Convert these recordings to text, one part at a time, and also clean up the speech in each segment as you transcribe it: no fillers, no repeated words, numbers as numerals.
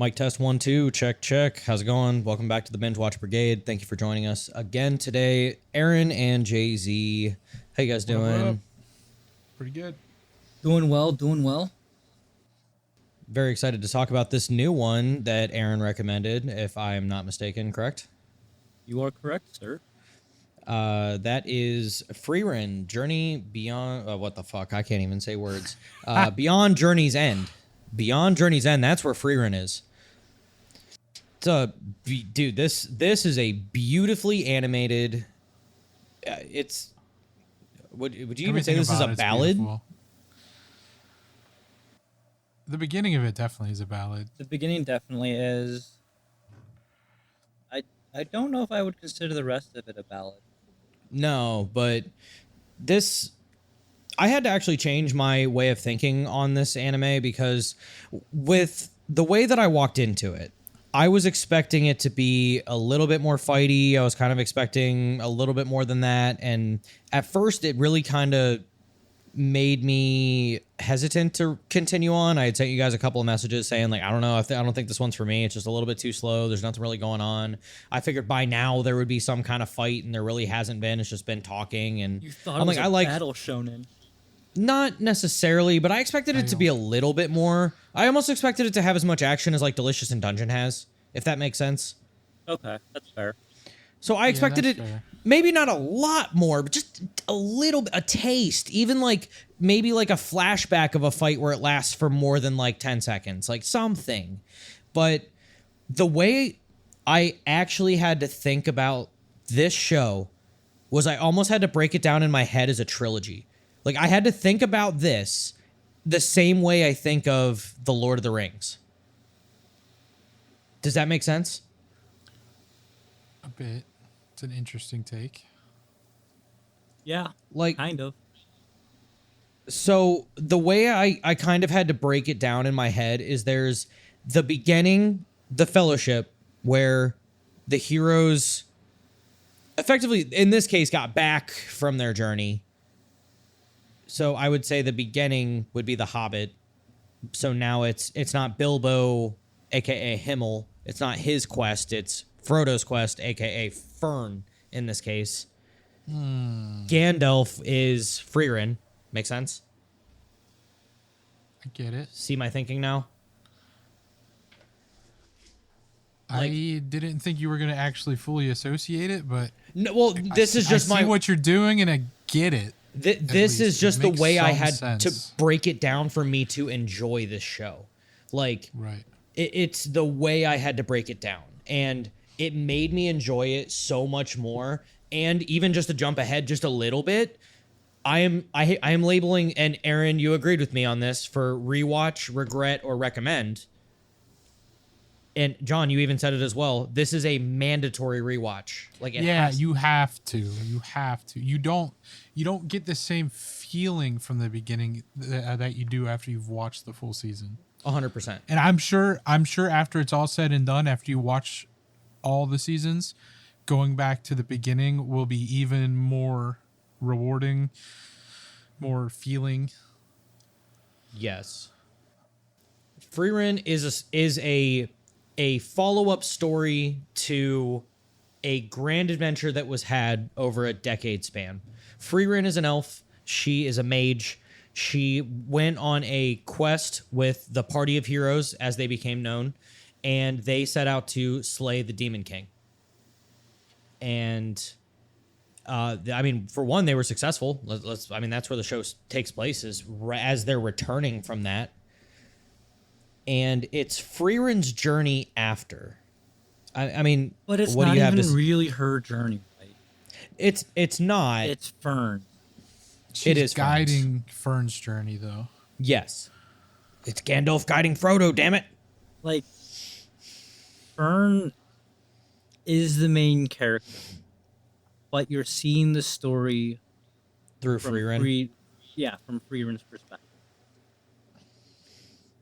Mic test 1 2 check. How's it going? Welcome back to the Binge Watch Brigade. Thank you for joining us again today. Aaron and Jay-Z. How you guys What up? doing? Pretty good. Doing well. Very excited to talk about this new one that Aaron recommended, if I am not mistaken, correct? You are correct, sir. That is Frieren, Journey Beyond... what the fuck? I can't even say words. Beyond Journey's End. Beyond Journey's End, that's where Frieren is. Dude, this is a beautifully animated... it's... Would you even say this is a ballad? Beautiful. The beginning of it definitely is a ballad. The beginning definitely is. I don't know if I would consider the rest of it a ballad. No, but this... I had to actually change my way of thinking on this anime because with the way that I walked into it, I was expecting it to be a little bit more fighty. I was kind of expecting a little bit more than that. And at first, it really kind of made me hesitant to continue on. I had sent you guys a couple of messages saying, like, I don't know, I don't think this one's for me. It's just a little bit too slow. There's nothing really going on. I figured by now there would be some kind of fight, and there really hasn't been. It's just been talking. And You thought it was a battle shonen. Not necessarily, but I expected it to be a little bit more. I almost expected it to have as much action as like Delicious in Dungeon has, if that makes sense. Okay, that's fair. So I expected it, fair. maybe not a lot more, but just a little bit, a taste. Even like maybe like a flashback of a fight where it lasts for more than like 10 seconds, like something. But the way I actually had to think about this show was I almost had to break it down in my head as a trilogy. Like, I had to think about this the same way I think of The Lord of the Rings. Does that make sense? A bit. It's an interesting take. Yeah, Like, kind of. so the way I kind of had to break it down in my head is there's the beginning, the Fellowship, where the heroes effectively, in this case, got back from their journey. So I would say the beginning would be The Hobbit. So now it's not Bilbo, a.k.a. Himmel. It's not his quest. It's Frodo's quest, a.k.a. Fern, in this case. Gandalf is Frieren. Make sense? I get it. See my thinking now? I didn't think you were going to actually fully associate it, but No, well, this is just I see my... what you're doing, and I get it. This is It just the makes way I some had sense. to break it down for me to enjoy this show. Like, Right. it's the way I had to break it down. And it made me enjoy it so much more. And even just to jump ahead just a little bit, I am labeling, and Aaron, you agreed with me on this, for rewatch, regret, or recommend. And John, you even said it as well. This is a mandatory rewatch. Like, it has. You have to. You have to. You don't get the same feeling from the beginning that you do after you've watched the full season. 100%. And I'm sure after it's all said and done, after you watch all the seasons, going back to the beginning will be even more rewarding, more feeling. Yes. Frieren is a follow-up story to a grand adventure that was had over a decade span. Frieren is an elf. She is a mage. She went on a quest with the party of heroes, as they became known, and they set out to slay the Demon King. And, I mean, for one, they were successful. That's where the show takes place, is as they're returning from that. And it's Frieren's journey after. I mean, But it's what not do you have even to really her journey, right? It's not. It's Fern. She's is guiding Fern's journey, though. Yes. It's Gandalf guiding Frodo, damn it. Like, Fern is the main character, but you're seeing the story Through from Frieren. from Frieren's perspective.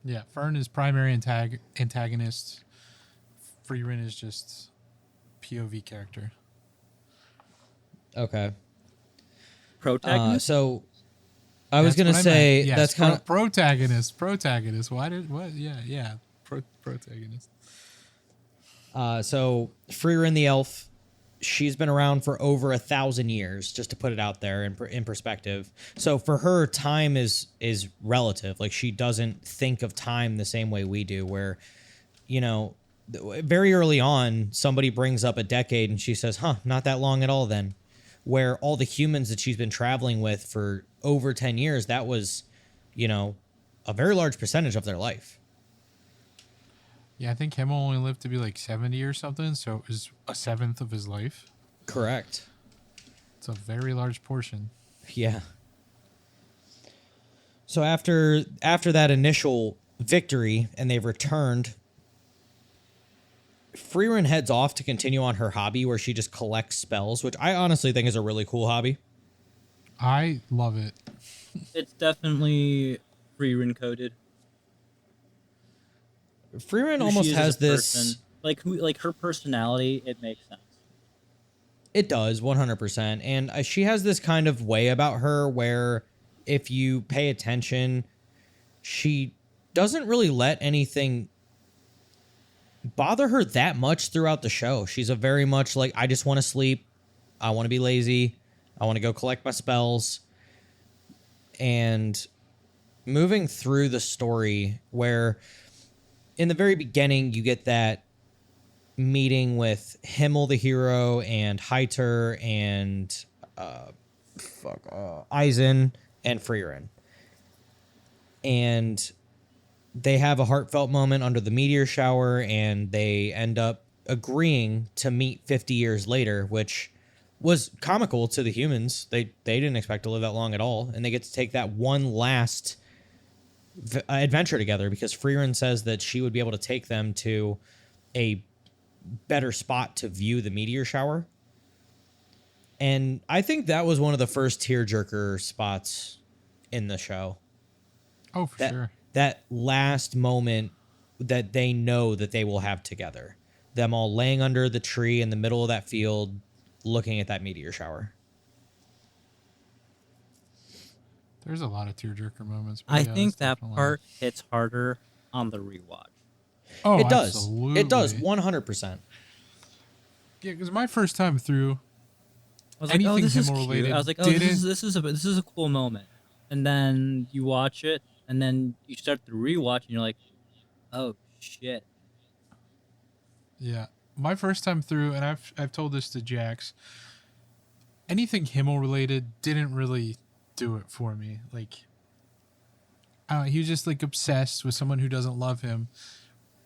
Yeah, Fern is primary antagonist. Frieren is just POV character. Okay. Protagonist? So I was That's gonna what I say meant. Yes, that's kind of protagonist. What? Yeah. protagonist. So Frieren the elf, she's been around for over 1,000 years, just to put it out there in perspective. So for her, time is relative. Like, she doesn't think of time the same way we do, where, you know, very early on, somebody brings up a decade and she says, huh, not that long at all then. Where all the humans that she's been traveling with for over 10 years, that was, you know, a very large percentage of their life. Yeah, I think Himmel only lived to be like 70 or something, so it was a seventh of his life. Correct. It's a very large portion. Yeah. So after that initial victory and they've returned, Frieren heads off to continue on her hobby where she just collects spells, which I honestly think is a really cool hobby. I love it. It's definitely Frieren coded. Frieren Who almost she is as has a this... person. Like her personality, it makes sense. It does, 100%. And she has this kind of way about her where if you pay attention, she doesn't really let anything bother her that much throughout the show. She's a very much like, I just want to sleep. I want to be lazy. I want to go collect my spells. And moving through the story where in the very beginning you get that meeting with Himmel the hero and Heiter and Eisen and Frieren. And they have a heartfelt moment under the meteor shower, and they end up agreeing to meet 50 years later, which was comical to the humans. They didn't expect to live that long at all, and they get to take that one last adventure together because Frieren says that she would be able to take them to a better spot to view the meteor shower. And I think that was one of the first tearjerker spots in the show. Oh, for sure. That last moment that they know that they will have together. Them all laying under the tree in the middle of that field, looking at that meteor shower. There's a lot of tearjerker moments. I think that part hits harder on the rewatch. Oh, it does. Absolutely. It does, 100%. Yeah, because my first time through, I was like, anything oh, this is Himmel cute. related I was like, oh, this is a cool moment. And then you watch it, and then you start the rewatch, and you're like, oh shit. Yeah, my first time through, and I've told this to Jax. Anything Himmel related didn't really do it for me. Like, he was just like obsessed with someone who doesn't love him.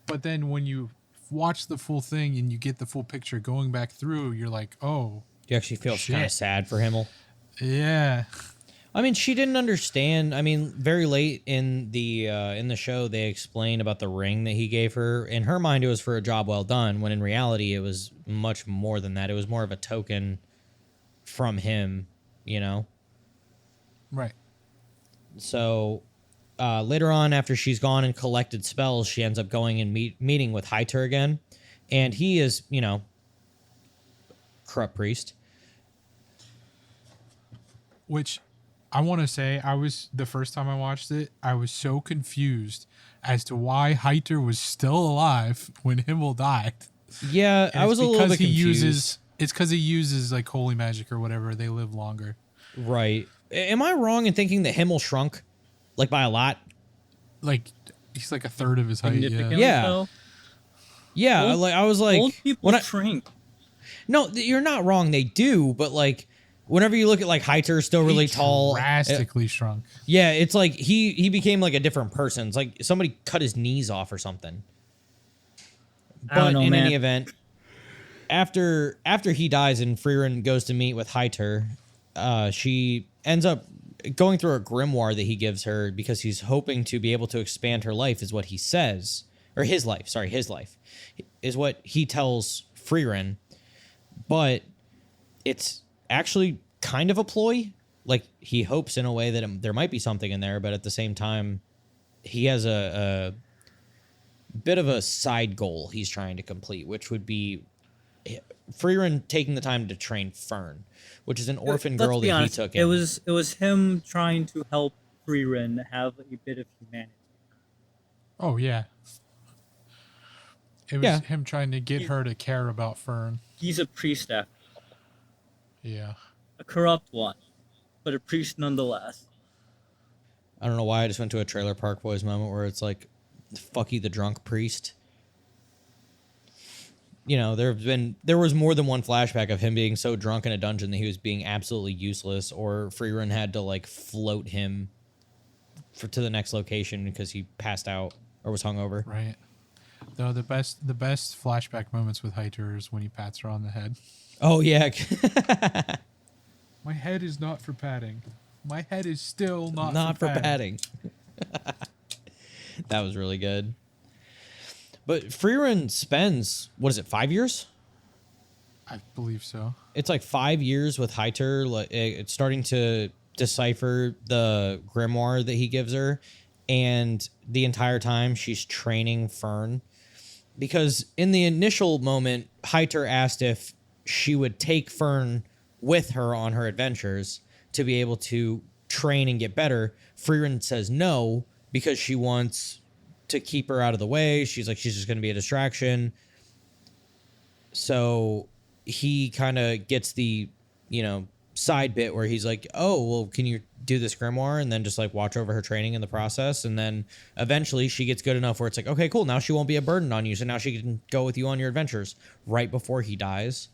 But then when you watch the full thing and you get the full picture going back through, you're like, oh, You actually feel kind of sad for Himmel. yeah. I mean, she didn't understand. I mean, very late in the show, they explain about the ring that he gave her. In her mind, it was for a job well done, when in reality, it was much more than that. It was more of a token from him, you know? Right. So later on, after she's gone and collected spells, she ends up going and meeting with Heiter again. And he is, you know, corrupt priest. Which I want to say, the first time I watched it, I was so confused as to why Heiter was still alive when Himmel died. Yeah, I was a little bit confused. It's because he uses like holy magic or whatever. They live longer. Right. Am I wrong in thinking that Himmel shrunk, like, by a lot? Like, he's like a third of his height. Significantly Yeah. so. Yeah, I was like, Old people shrink. No, you're not wrong. They do, but like, whenever you look at like Heiter, still really tall. Drastically shrunk. Yeah, it's like he became like a different person. It's like somebody cut his knees off or something. I don't But know, in man. any event, after he dies and Frieren goes to meet with Heiter, she ends up going through a grimoire that he gives her because he's hoping to be able to expand her life, is what he says. Or his life, is what he tells Frieren. But it's actually kind of a ploy. Like, he hopes in a way that there might be something in there, but at the same time, he has a bit of a side goal he's trying to complete, which would be Frieren taking the time to train Fern, which is an orphan girl that he took in. It was him trying to help Frieren have a bit of humanity. Oh, yeah. It was Yeah. him trying to get her to care about Fern. He's a priest after all. Yeah. A corrupt one, but a priest nonetheless. I don't know why I just went to a Trailer Park Boys moment where it's like, fuck you, the drunk priest. You know, there was more than one flashback of him being so drunk in a dungeon that he was being absolutely useless, or Frieren had to like float him to the next location because he passed out or was hungover. Right. Though the best flashback moments with Heiter is when he pats her on the head. Oh yeah. My head is not for patting. My head is still not for patting. That was really good. But Frieren spends, what is it, 5 years? I believe so. It's like 5 years with Heiter. Like, it's starting to decipher the grimoire that he gives her. And the entire time she's training Fern. Because in the initial moment, Heiter asked if she would take Fern with her on her adventures to be able to train and get better. Frieren says no because she wants to keep her out of the way. She's like, she's just going to be a distraction. So he kind of gets the, side bit where he's like, oh, well, can you do this grimoire? And then just like watch over her training in the process. And then eventually she gets good enough where it's like, okay, cool. Now she won't be a burden on you. So now she can go with you on your adventures right before he dies.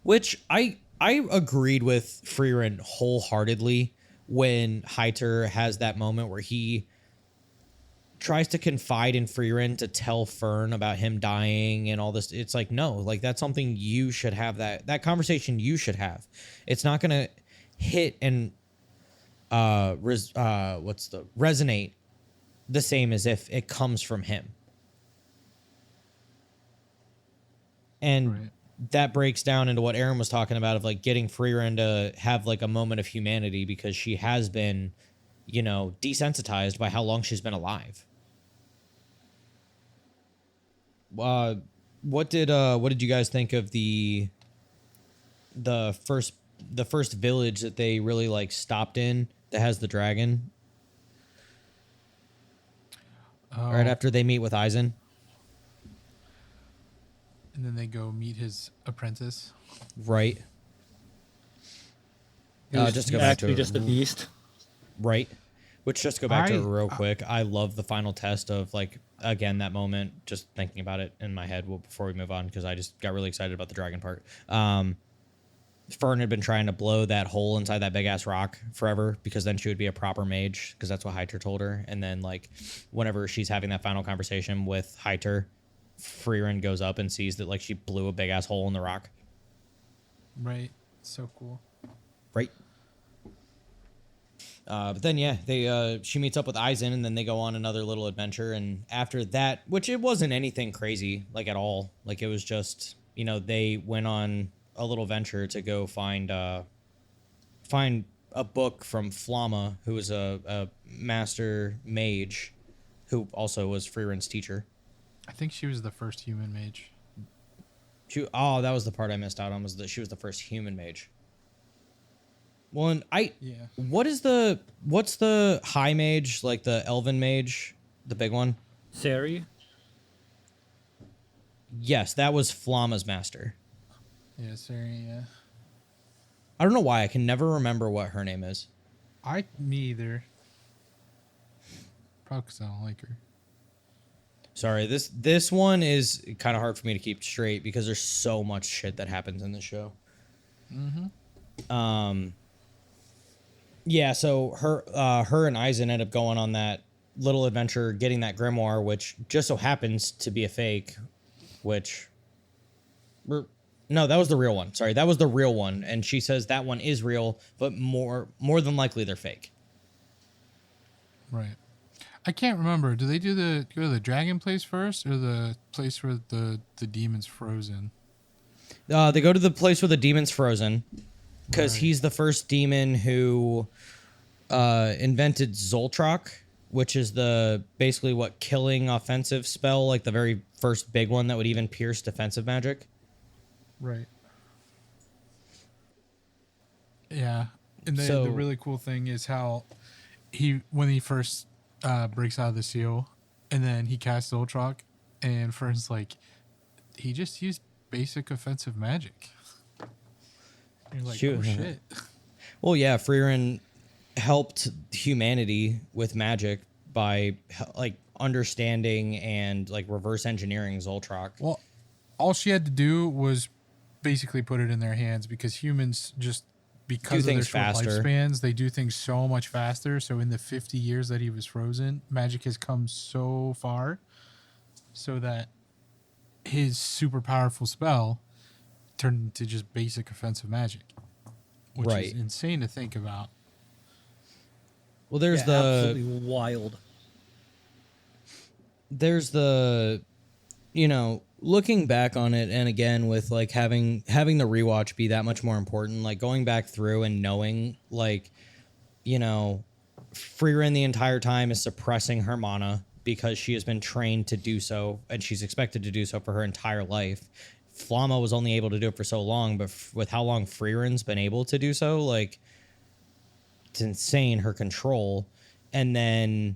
Which I agreed with Frieren wholeheartedly when Heiter has that moment where he tries to confide in Frieren to tell Fern about him dying and all this. It's like, no, like that's something you should have, that conversation you should have. It's not going to hit and resonate the same as if it comes from him. And Right. that breaks down into what Aaron was talking about of like getting Frieren to have like a moment of humanity because she has been, desensitized by how long she's been alive. What did you guys think of the first village that they really like stopped in that has the dragon? Right after they meet with Eisen. And then they go meet his apprentice. Right. Just to go back to actually it. just a beast. Right. Which, just to go back to it real I- quick, I love the final test of, like, again, that moment, just thinking about it in my head before we move on, because I just got really excited about the dragon part. Fern had been trying to blow that hole inside that big-ass rock forever, because then she would be a proper mage, because that's what Heiter told her. And then, like, whenever she's having that final conversation with Heiter, Frieren goes up and sees that, like, she blew a big-ass hole in the rock. Right. So cool. Right. But then, yeah, she meets up with Eisen, and then they go on another little adventure. And after that, which it wasn't anything crazy, like, at all. Like, it was just, they went on a little venture to go find a book from Flamma, who was a master mage, who also was Frieren's teacher. I think she was the first human mage. That was the part I missed out on, was that she was the first human mage. Well, and Yeah. what's the high mage, like the elven mage, the big one? Sari? Yes, that was Flamma's master. Yeah, sorry, yeah. I don't know why, I can never remember what her name is. Me either. Probably because I don't like her. Sorry, this one is kind of hard for me to keep straight because there's so much shit that happens in this show. Mm-hmm. Yeah, so her and Eisen end up going on that little adventure, getting that grimoire, which just so happens to be a fake, no, that was the real one. Sorry, that was the real one, and she says that one is real, but more than likely they're fake. Right. I can't remember. Do they go to the dragon place first, or the place where the demon's frozen? They go to the place where the demon's frozen, because Right. he's the first demon who invented Zoltrak, which is basically what killing offensive spell, like the very first big one that would even pierce defensive magic. Right. Yeah. And the really cool thing is how when he first breaks out of the seal And then he casts Ultron, and Fern's like, he just used basic offensive magic. And you're like, Shoot. oh shit. Well, yeah, Frieren helped humanity with magic by like understanding and like reverse engineering Zoltrak. Well, all she had to do was basically put it in their hands, because humans just, because of their things short faster. lifespans, they do things so much faster. So in the 50 years that he was frozen, magic has come so far so that his super powerful spell turned into just basic offensive magic, which Right. is insane to think about. Well, there's Yeah, the absolutely wild. there's the looking back on it, and again with like having the rewatch be that much more important, like going back through and knowing like Frieren the entire time is suppressing her mana because she has been trained to do so, and she's expected to do so for her entire life. Flamma was only able to do it for so long, but with how long Frieren's been able to do so, like, it's insane, her control. And then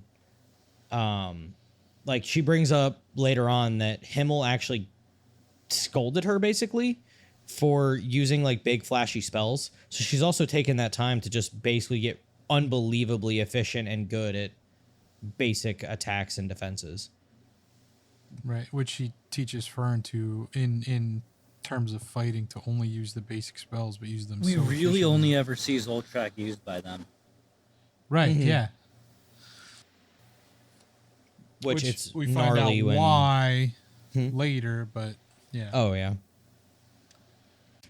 like she brings up later on that Himmel actually scolded her basically for using like big flashy spells. So she's also taken that time to just basically get unbelievably efficient and good at basic attacks and defenses. Right, which he teaches Fern to in terms of fighting, to only use the basic spells, but use them. We so really efficiently. only ever see Zoltrak used by them. Right, yeah. Which it's we find out gnarly when why later, but yeah. Oh yeah.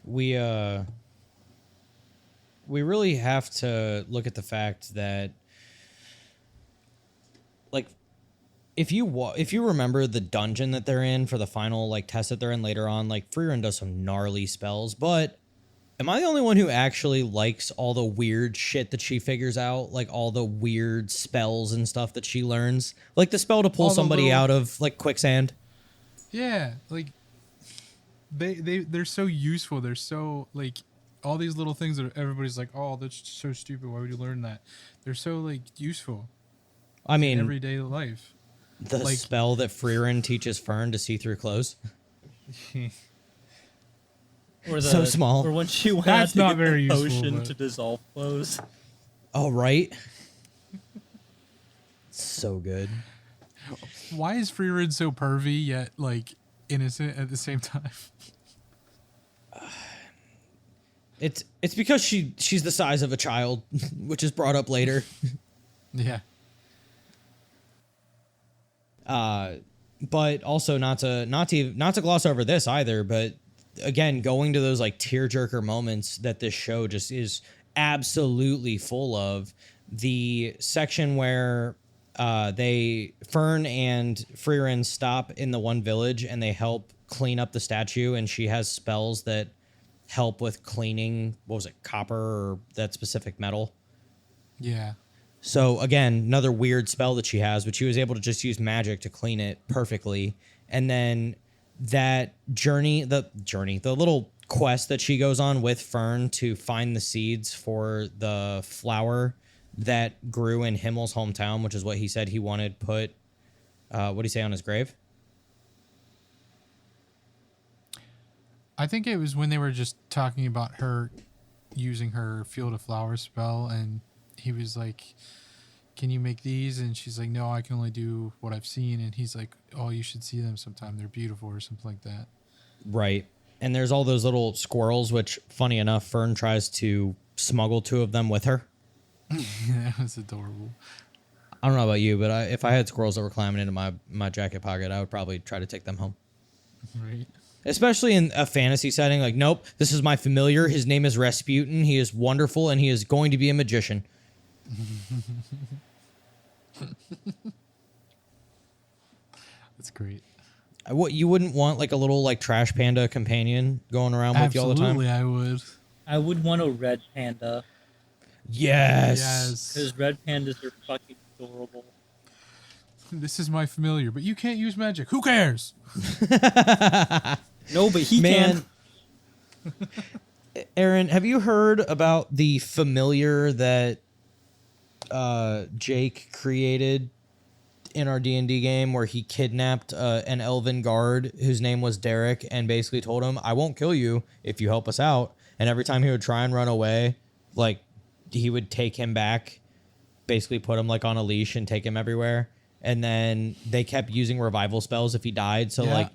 We really have to look at the fact that like if you remember the dungeon that they're in for the final like test that they're in later on, like Frieren does some gnarly spells, but am I the only one who actually likes all the weird shit that she figures out? Like all the weird spells and stuff that she learns? Like the spell to pull All the somebody little- out of like quicksand. Yeah, like they're so useful. They're so like all these little things that everybody's like, oh, that's so stupid. Why would you learn that? They're so like useful I in mean, everyday life. the like- spell that Frieren teaches Fern to see through clothes. Or the, So small. Or when she went That's out to not get very the useful, potion but- to dissolve clothes. Oh, right. So good. Why is Frieren so pervy yet like innocent at the same time? It's because she's the size of a child, which is brought up later. Yeah. But also not to gloss over this either, but again, going to those like tearjerker moments that this show just is absolutely full of. The section where Fern and Frieren stop in the one village and they help clean up the statue, and she has spells that help with cleaning, what was it, copper or that specific metal. Yeah. So again, another weird spell that she has, but she was able to just use magic to clean it perfectly. And then that the little quest that she goes on with Fern to find the seeds for the flower that grew in Himmel's hometown, which is what he said he wanted put, what did he say on his grave? I think it was when they were just talking about her using her Field of Flowers spell, and he was like, can you make these? And she's like, no, I can only do what I've seen. And he's like, oh, you should see them sometime. They're beautiful, or something like that. Right. And there's all those little squirrels, which, funny enough, Fern tries to smuggle 2 of them with her. That was adorable. I don't know about you, but if I had squirrels that were climbing into my jacket pocket, I would probably try to take them home. Right. Especially in a fantasy setting, like, nope, this is my familiar. His name is Rasputin. He is wonderful, and he is going to be a magician. That's great. What, you wouldn't want like a little like trash panda companion going around with you all the time? Absolutely, I would. I would want a red panda, Yes. Yes. because red pandas are fucking adorable. This is my familiar, but you can't use magic. Who cares? No, but he Man. can. Aaron, have you heard about the familiar that Jake created in our D&D game where he kidnapped an elven guard whose name was Derek and basically told him, I won't kill you if you help us out. And every time he would try and run away, like he would take him back, basically put him like on a leash and take him everywhere. And then they kept using revival spells if he died. So like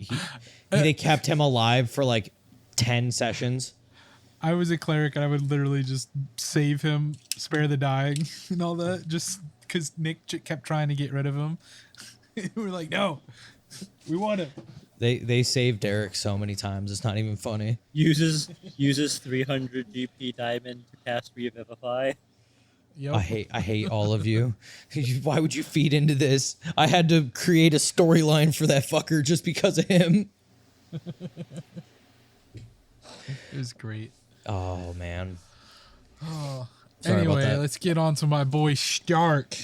they kept him alive for like 10 sessions. I was a cleric and I would literally just save him, spare the dying and all that, just because Nick kept trying to get rid of him. We're like, no, we want him. They saved Derek so many times. It's not even funny. Uses 300 GP diamond to cast Revivify. Yep. I hate all of you. Why would you feed into this? I had to create a storyline for that fucker just because of him. It was great. Oh man. Oh. Sorry about Anyway, that. let's get on to my boy Stark.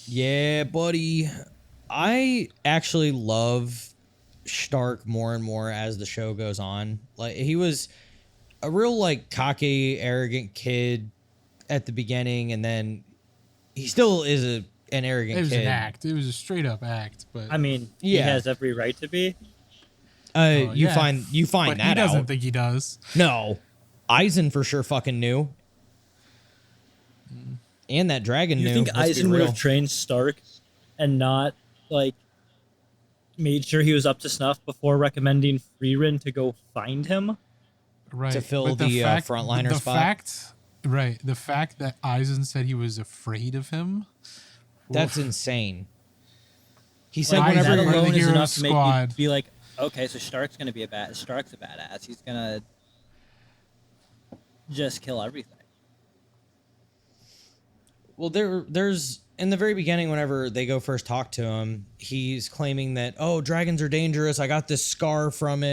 Yeah, buddy. I actually love Stark more and more as the show goes on. Like he was a real like cocky, arrogant kid at the beginning, and then he still is an arrogant It was kid. an act. It was a straight up act. But I mean, he Yeah. has every right to be. You yeah. find but that he doesn't out. think he does. No, Eisen for sure fucking knew, and that dragon You knew. think let's be Eisen would real. have trained Stark and not like made sure he was up to snuff before recommending Frieren to go find him? Right. To fill But the, frontliner the spot? The fact that Eisen said he was afraid of him. That's oof. insane. He said Like, Eisen that whenever part of alone the is hero enough to make you squad. be like, okay, so Stark's a badass. He's gonna just kill everything. Well, there's in the very beginning, whenever they go first talk to him, he's claiming that, oh, dragons are dangerous. I got this scar from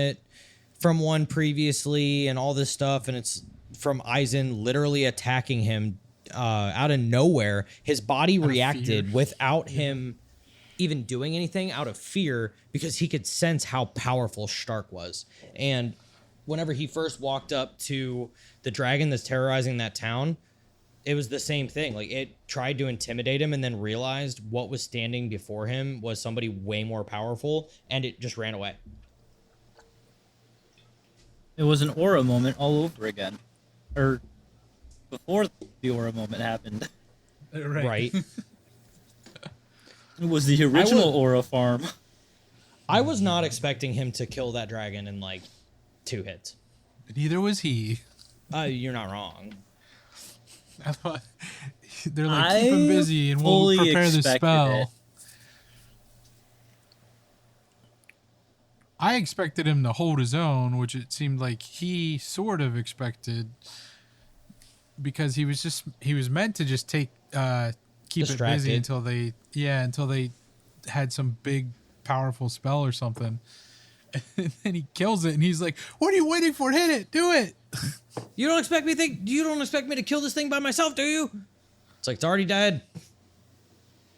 one previously and all this stuff. And it's from Eisen literally attacking him out of nowhere. His body Out of reacted fear. without him even doing anything, out of fear, because he could sense how powerful Stark was. And whenever he first walked up to the dragon that's terrorizing that town, it was the same thing. Like, it tried to intimidate him and then realized what was standing before him was somebody way more powerful, and it just ran away. It was an aura moment all over again, or before the aura moment happened. Right? It was the original would- aura farm. I was not expecting him to kill that dragon in, like, 2 hits. Neither was he. You're not wrong. I thought they're like, keep him busy and we'll fully prepare the expected spell. it. I expected him to hold his own, which it seemed like he sort of expected, because he was meant to just keep it busy Distracted. until they had some big powerful spell or something. And then he kills it and he's like, "What are you waiting for? Hit it. Do it." You don't expect me to kill this thing by myself, do you? It's like, it's already dead.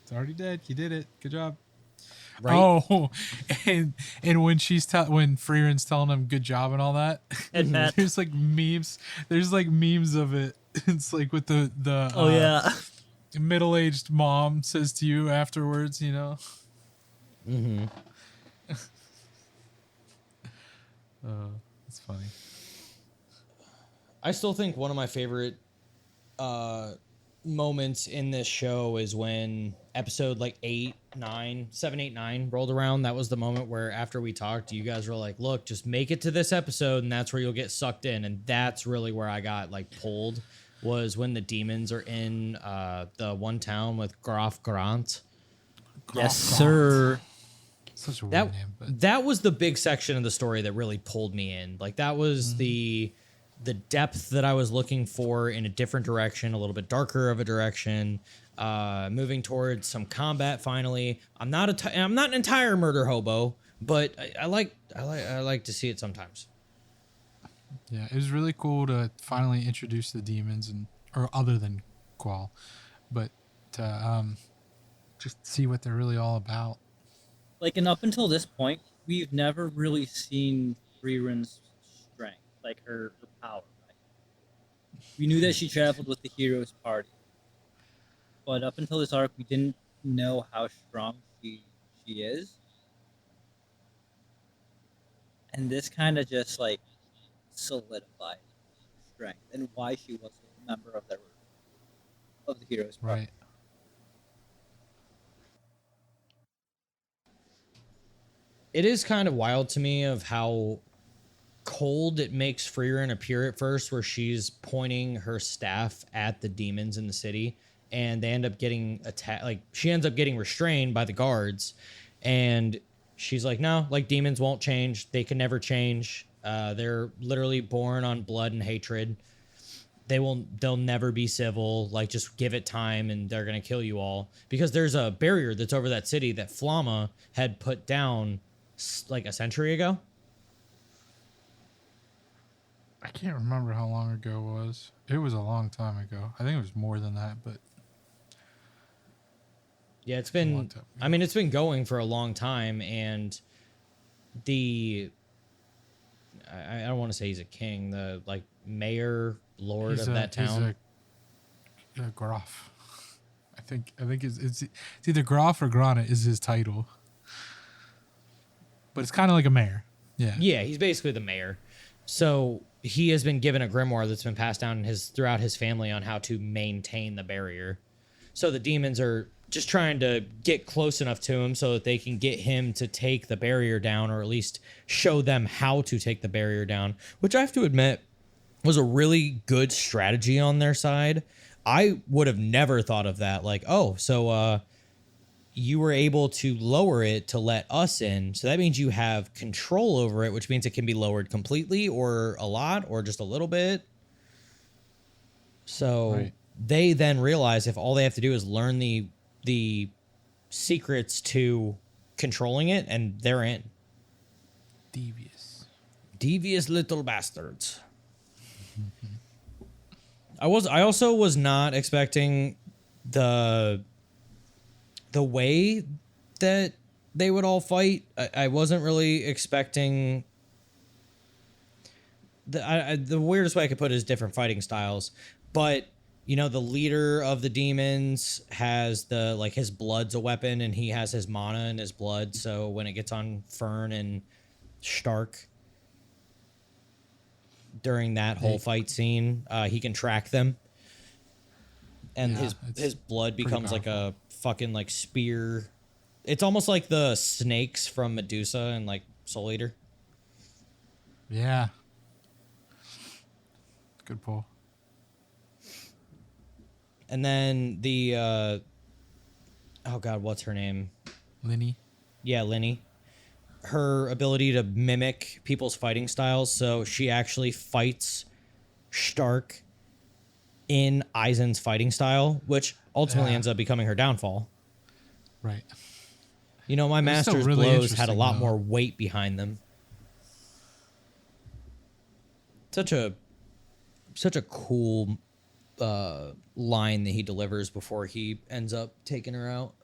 It's already dead. You did it. Good job. Right? Oh, and when when Frieren's telling him good job and all that, And Matt, there's like memes. There's like memes of it. It's like with the oh yeah, middle-aged mom says to you afterwards, you know. Mm-hmm. It's funny. I still think one of my favorite moments in this show is when episode like 7, 8, 9 rolled around. That was the moment where after we talked, you guys were like, look, just make it to this episode and that's where you'll get sucked in. And that's really where I got like pulled, was when the demons are in the one town with Graf Grant. yes Grant. sir. Such a weird That, name, but that was the big section of the story that really pulled me in. Like, that was the depth that I was looking for in a different direction, a little bit darker of a direction, moving towards some combat. Finally, I'm not an entire murder hobo, but I like to see it sometimes. yeah, it was really cool to finally introduce the demons, or other than Qual, but to just see what they're really all about. Like, and up until this point, we've never really seen Frieren's strength, like her power. Right? We knew that she traveled with the heroes party, but up until this arc, we didn't know how strong she she is. And this kind of just like solidified her strength and why she was a member of the heroes. Right. It is kind of wild to me of how cold it makes Frieren appear at first, where she's pointing her staff at the demons in the city, and they end up getting attacked. Like, she ends up getting restrained by the guards, and she's like, no, like, demons won't change. They can never change. They're literally born on blood and hatred. They'll never be civil. Like, just give it time and they're gonna kill you all, because there's a barrier that's over that city that Flamma had put down like a century ago. I can't remember how long ago it was. It was a long time ago. I think it was more than that, but Yeah, it's a long been, time I ago. mean, it's been going for a long time, and I don't want to say he's a king, the like mayor, lord of that town. He's a Groff. I think it's either Groff or Grana is his title. But it's kind of like a mayor. Yeah. Yeah, he's basically the mayor. So he has been given a grimoire that's been passed down throughout his family on how to maintain the barrier. So the demons are just trying to get close enough to him so that they can get him to take the barrier down, or at least show them how to take the barrier down, which I have to admit was a really good strategy on their side. I would have never thought of that. Like, oh, so you were able to lower it to let us in. So that means you have control over it, which means it can be lowered completely or a lot or just a little bit. So Right. they then realize if all they have to do is learn the secrets to controlling it, and they're in. Devious little bastards. I also was not expecting the way that they would all fight. I wasn't really expecting the weirdest way I could put it is different fighting styles, but you know, the leader of the demons has his blood's a weapon, and he has his mana in his blood. So when it gets on Fern and Stark during that whole fight scene, he can track them, and Yeah, his blood pretty becomes like a fucking like spear. It's almost like the snakes from Medusa and like Soul Eater. Yeah. Good pull. And then the oh god, what's her name? Linny. Yeah, Linny. Her ability to mimic people's fighting styles, so she actually fights Stark in Eisen's fighting style, which ultimately Yeah. ends up becoming her downfall. Right. You know, my It's still master's really blows had a interesting, lot though. more weight behind them. Such a cool line that he delivers before he ends up taking her out.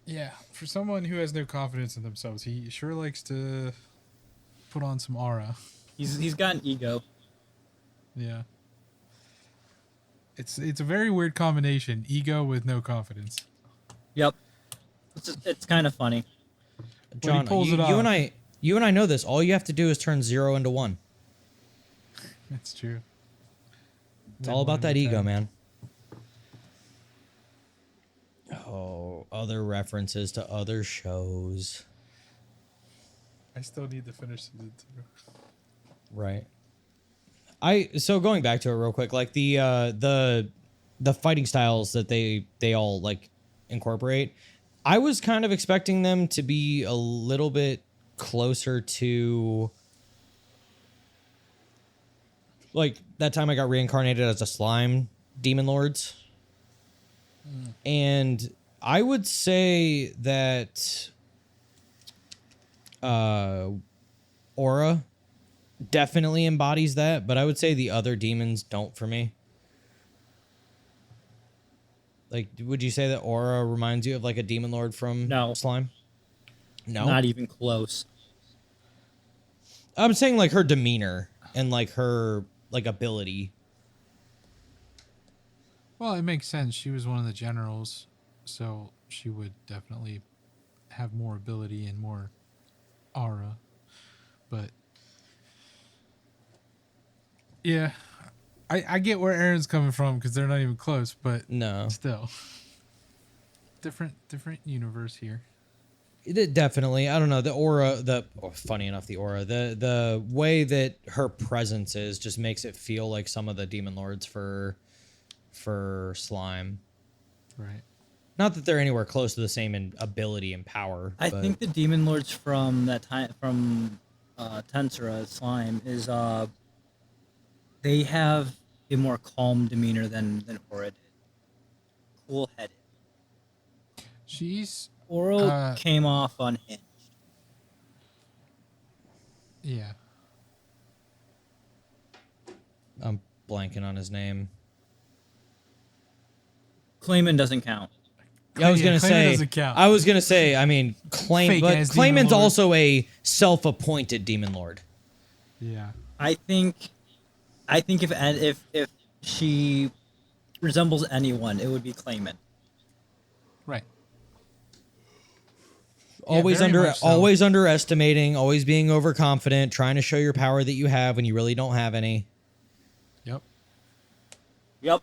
Yeah. For someone who has no confidence in themselves, he sure likes to put on some aura. He's got an ego. Yeah. It's a very weird combination. Ego with no confidence. Yep. It's kind of funny. John, pulls you, it you off. and I know this. All you have to do is turn 0 into 1. That's true. It's all about that ego, man. Oh, other references to other shows. I still need to finish season 2. Right. So going back to it real quick, like the fighting styles that they all like incorporate, I was kind of expecting them to be a little bit closer to like that time I got reincarnated as a slime demon lords. And I would say that Aura definitely embodies that, but I would say the other demons don't for me. Like, would you say that Aura reminds you of like a demon lord from No. Slime? No. Not even close. I'm saying like her demeanor and like her like ability. Well, it makes sense. She was one of the generals. so she would definitely have more ability and more aura. But yeah, I get where Aaron's coming from because they're not even close, but No. still different universe here. Definitely. I don't know. The aura, funny enough, the aura, the way that her presence is just makes it feel like some of the demon lords for slime. Right. Not that they're anywhere close to the same in ability and power. I but think the demon lords from that time from Tensura slime is they have a more calm demeanor than Aura did. Cool headed. She's Aura came off unhinged. yeah. I'm blanking on his name. Clayman doesn't count. I was gonna Clayman say. doesn't count. I was gonna say. I mean, but Fake-ass demon Clayman's lord. also a self-appointed demon lord. Yeah. I think if she resembles anyone, it would be Clayman. Right. Always very much so. always underestimating, always being overconfident, trying to show your power that you have when you really don't have any. Yep. Yep.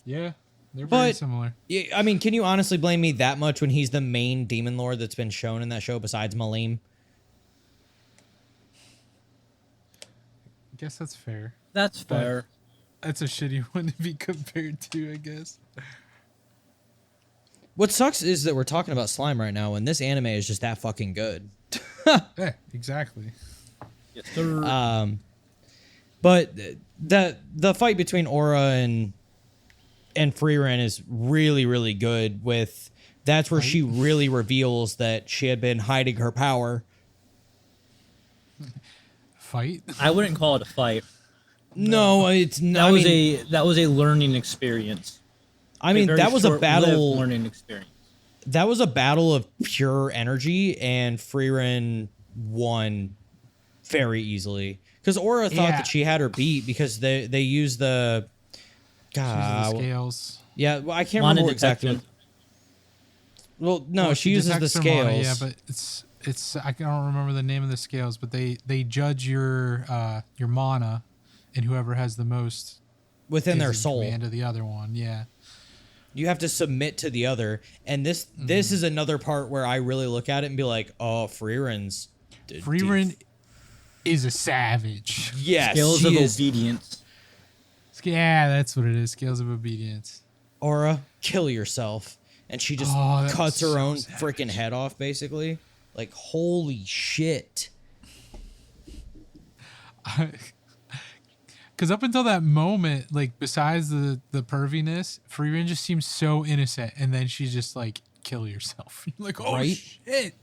Yeah. They're very But similar. yeah, I mean, can you honestly blame me that much when he's the main demon lord that's been shown in that show besides Malim? I guess that's fair. That's But- fair. That's a shitty one to be compared to, I guess. What sucks is that we're talking about slime right now, and this anime is just that fucking good. Yeah, exactly. Yes, sir. But the fight between Aura and Frieren is really, really good. That's where she really reveals that she had been hiding her power. Fight? I wouldn't call it a fight. No, it's not. That was a learning experience. I mean, very that was a short-lived battle. learning experience. That was a battle of pure energy, and Frieren won very easily because Aura thought Yeah. that she had her beat because they used the. She's God, the scales. yeah, well, I can't Mana remember exactly. detection. Well, no, Well, she uses the detects her mana, scales. yeah, but it's I don't remember the name of the scales, but they judge your mana, and whoever has the most within is their in soul. command of the other one. Yeah. You have to submit to the other, and this is another part where I really look at it and be like, "Oh, Frieren's Frieren is a savage. yes, Scales she of is. obedience. Yeah, that's what it is. Scales of obedience. Aura, kill yourself," and she just Oh, that cuts was her so own savage. freaking head off, basically. Like, holy shit! Because up until that moment, like besides the perviness, Frieren just seems so innocent, and then she's just like, "Kill yourself." You're like, oh Right? shit.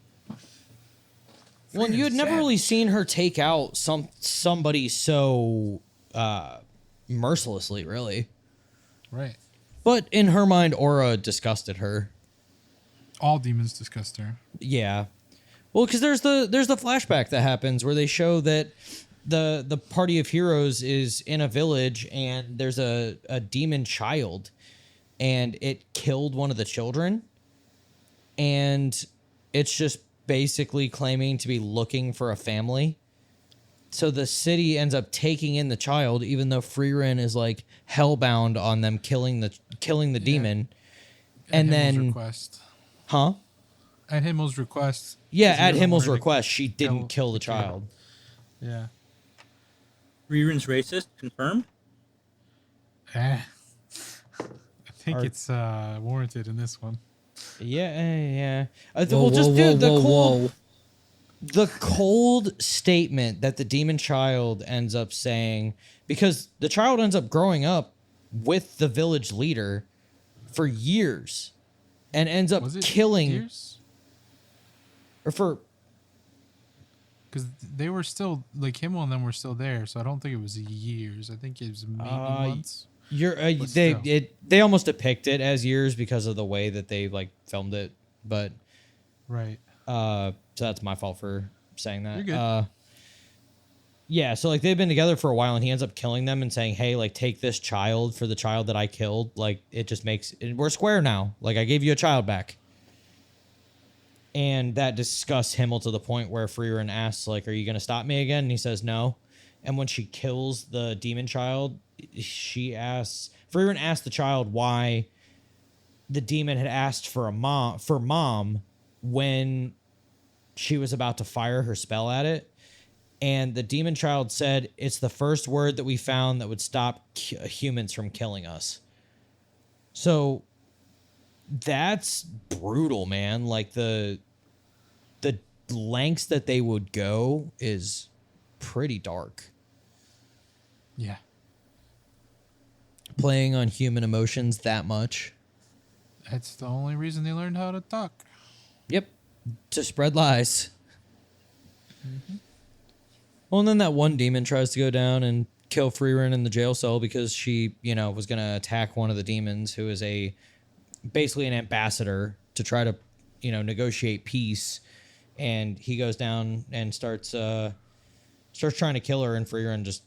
Well, and you had Frieren's never really savage. seen her take out somebody so mercilessly, really. Right. But in her mind, Aura disgusted her. All demons disgust her. Yeah. Well, because there's the flashback that happens where they show that the party of heroes is in a village and there's a demon child and it killed one of the children, and it's just basically claiming to be looking for a family. So the city ends up taking in the child, even though Frieren is like hellbound on them killing the demon. And Himmel's then, request. huh? At Himmel's request. Yeah, 'cause he at doesn't Himmel's want her to request, she didn't kill the the kid. child. Yeah. Frieren's racist confirmed. I think Or- it's warranted in this one. Yeah. Whoa, Well, just whoa, do the whoa, cold, whoa. the cold statement that the demon child ends up saying, because the child ends up growing up with the village leader for years, and ends up Was it killing years? or for Because they were still like Himmel and them were still there, so I don't think it was years. I think it was maybe months. you're But still. they almost depict it as years because of the way that they like filmed it, but Right. so that's my fault for saying that. You're good. Yeah, so like they've been together for a while, and he ends up killing them and saying, "Hey, like take this child for the child that I killed. Like it just makes we're square now. Like I gave you a child back." And that disgusts Himmel to the point where Frieren asks, like, "Are you gonna stop me again?" And he says no. And when she kills the demon child, Frieren asks the child why the demon had asked for mom when she was about to fire her spell at it. And the demon child said, "It's the first word that we found that would stop humans from killing us." So that's brutal, man. Like the lengths that they would go is pretty dark. Yeah. Playing on human emotions that much. That's the only reason they learned how to talk. Yep. To spread lies. Well, and then that one demon tries to go down and kill Frieren in the jail cell because she, was going to attack one of the demons who is basically an ambassador to try to, negotiate peace. And he goes down and starts trying to kill her, and Frieren just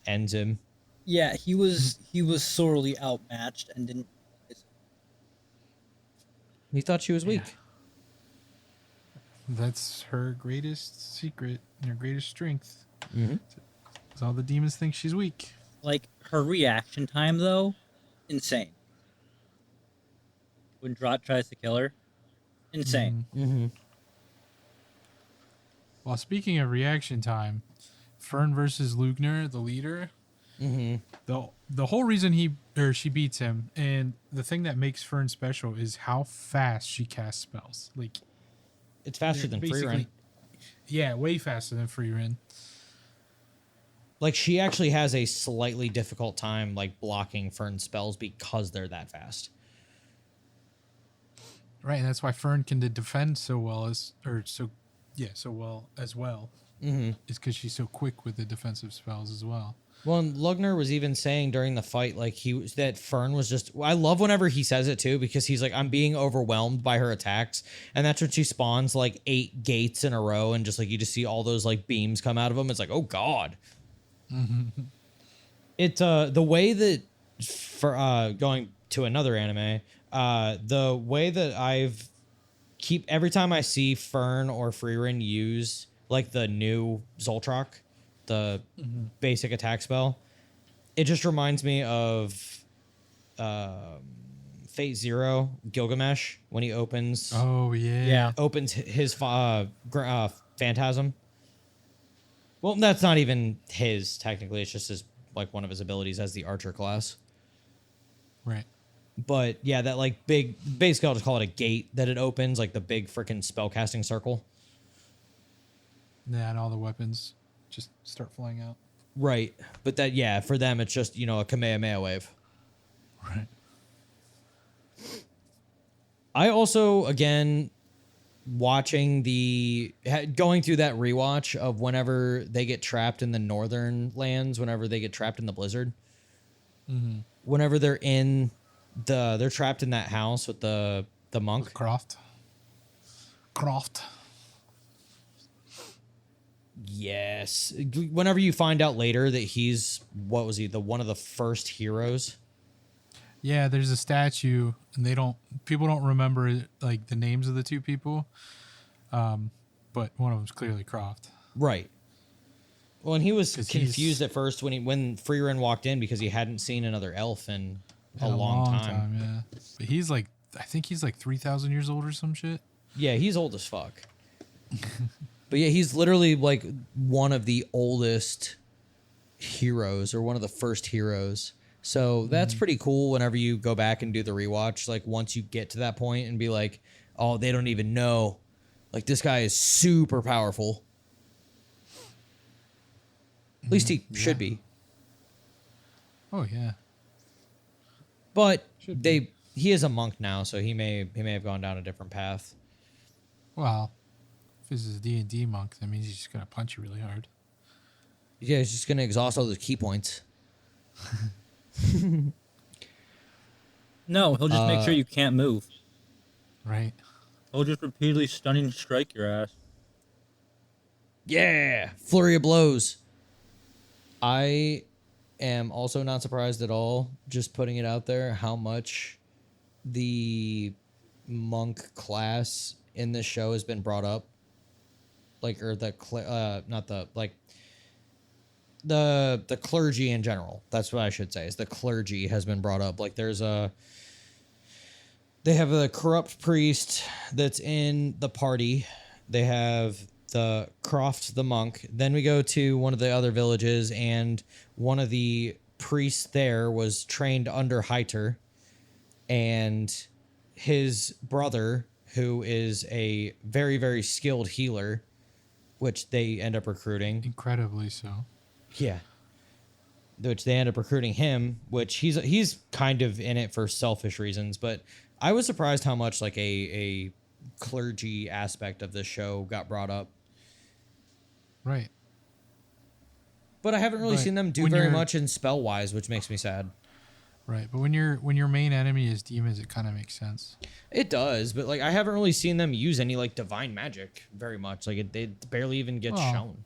ends him. Yeah, he was sorely outmatched and didn't. He thought she was weak. Yeah. That's her greatest secret and her greatest strength. Mm-hmm. Because all the demons think she's weak. Like, her reaction time, though, insane. When Drat tries to kill her, insane. Mm-hmm. Well, speaking of reaction time, Fern versus Lugner, the leader. Mm-hmm. The whole reason she beats him, and the thing that makes Fern special is how fast she casts spells. Like, It's faster than Frieren. Yeah, way faster than Frieren. Like, she actually has a slightly difficult time, like, blocking Fern's spells because they're that fast. Right, and that's why Fern can defend so well so well as well. Mm-hmm. Is because she's so quick with the defensive spells as well. Well, and Lugner was even saying during the fight, like, that Fern was just... I love whenever he says it, too, because he's like, I'm being overwhelmed by her attacks. And that's when she spawns, like, 8 gates in a row, and just, like, you just see all those, like, beams come out of them. It's like, oh, God. Mm-hmm. The way that... going to another anime, the way that every time I see Fern or Frieren use, like, the new Zoltrak, the basic attack spell, it just reminds me of Fate Zero Gilgamesh when he opens opens his phantasm. Well, that's not even his technically, it's just like one of his abilities as the archer class. Right. But yeah, that like basically I'll just call it a gate that it opens, like the big freaking spellcasting circle. Yeah, and all the weapons just start flying out. Right. But that, yeah, for them, it's just, a Kamehameha wave. Right. I also, again, going through that rewatch of whenever they get trapped in the northern lands, whenever they get trapped in the blizzard, whenever they're they're trapped in that house with the monk. With Croft. Yes. Whenever you find out later that he's, one of the first heroes. Yeah, there's a statue, and people don't remember like the names of the two people, but one of them's clearly Croft. Right. Well, and he was confused at first when Frieren walked in because he hadn't seen another elf in a long time. Yeah, but I think he's like 3,000 years old or some shit. Yeah, he's old as fuck. But yeah, he's literally like one of the oldest heroes or one of the first heroes. So that's pretty cool whenever you go back and do the rewatch. Like once you get to that point and be like, oh, they don't even know. Like this guy is super powerful. At least he should be. Oh yeah. But he is a monk now, so he may have gone down a different path. Well, if this is a D&D monk, that means he's just gonna punch you really hard. Yeah, he's just gonna exhaust all those key points. No, he'll just make sure you can't move. Right. He'll just repeatedly stunning strike your ass. Yeah, flurry of blows. I am also not surprised at all, just putting it out there, how much the monk class in this show has been brought up. Like, or not the, like, the clergy in general. That's what I should say, is the clergy has been brought up. Like, they have a corrupt priest that's in the party. They have the Croft the monk. Then we go to one of the other villages, and one of the priests there was trained under Heiter, and his brother, who is a very, very skilled healer, which they end up recruiting. Incredibly so. Yeah. Which they end up recruiting him, which he's kind of in it for selfish reasons, but I was surprised how much like a clergy aspect of this show got brought up. Right. But I haven't really But seen them do when very you're- much in spell wise, which makes me sad. Right. But when your main enemy is demons, it kind of makes sense. It does, but like I haven't really seen them use any like divine magic very much. Like it barely even gets Well, shown.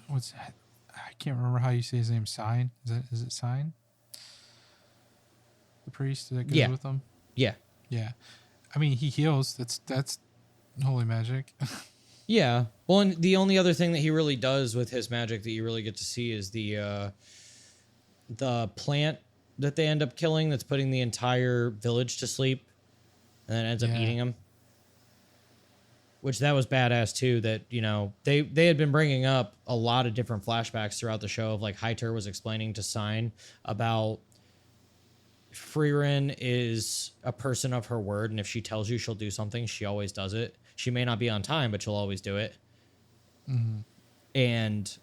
What's that? I can't remember how you say his name. Sign? Is it Sign? The priest that goes Yeah. with them? Yeah. Yeah. I mean, he heals. That's holy magic. Yeah. Well, and the only other thing that he really does with his magic that you really get to see is the plant that they end up killing that's putting the entire village to sleep, and then ends up Yeah. eating them. Which that was badass too. That, you know, they had been bringing up a lot of different flashbacks throughout the show of like Heiter was explaining to Sign about Frieren is a person of her word, and if she tells you she'll do something, she always does it. She may not be on time, but she'll always do it. Mm-hmm. And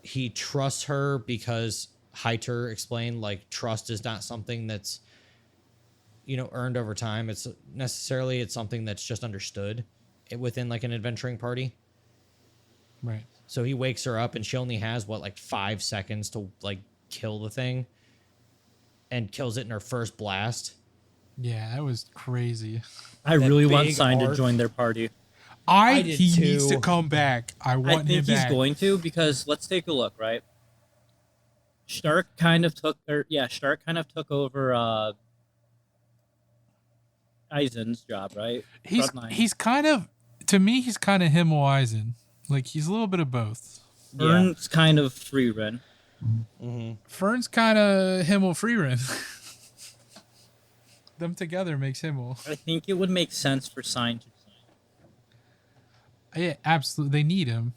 he trusts her because Heiter explained like trust is not something that's, you know, earned over time. It's something that's just understood within like an adventuring party. Right. So he wakes her up and she only has like 5 seconds to like kill the thing, and kills it in her first blast. Yeah, that was crazy. I That really want big Sign to arc. join their party. I did He needs too. to come back. I I want him think he's back. going to, because let's take a look, right? Stark kind of took over Eisen's job, right? Frontline. He's kind of, to me, he's kind of him Eisen. Like, he's a little bit of both. Ern's kind of Frieren. Mm-hmm. Fern's kind of Himmel Frieren. Them together makes Himmel. I think it would make sense for Sign to join. Yeah, absolutely. They need him.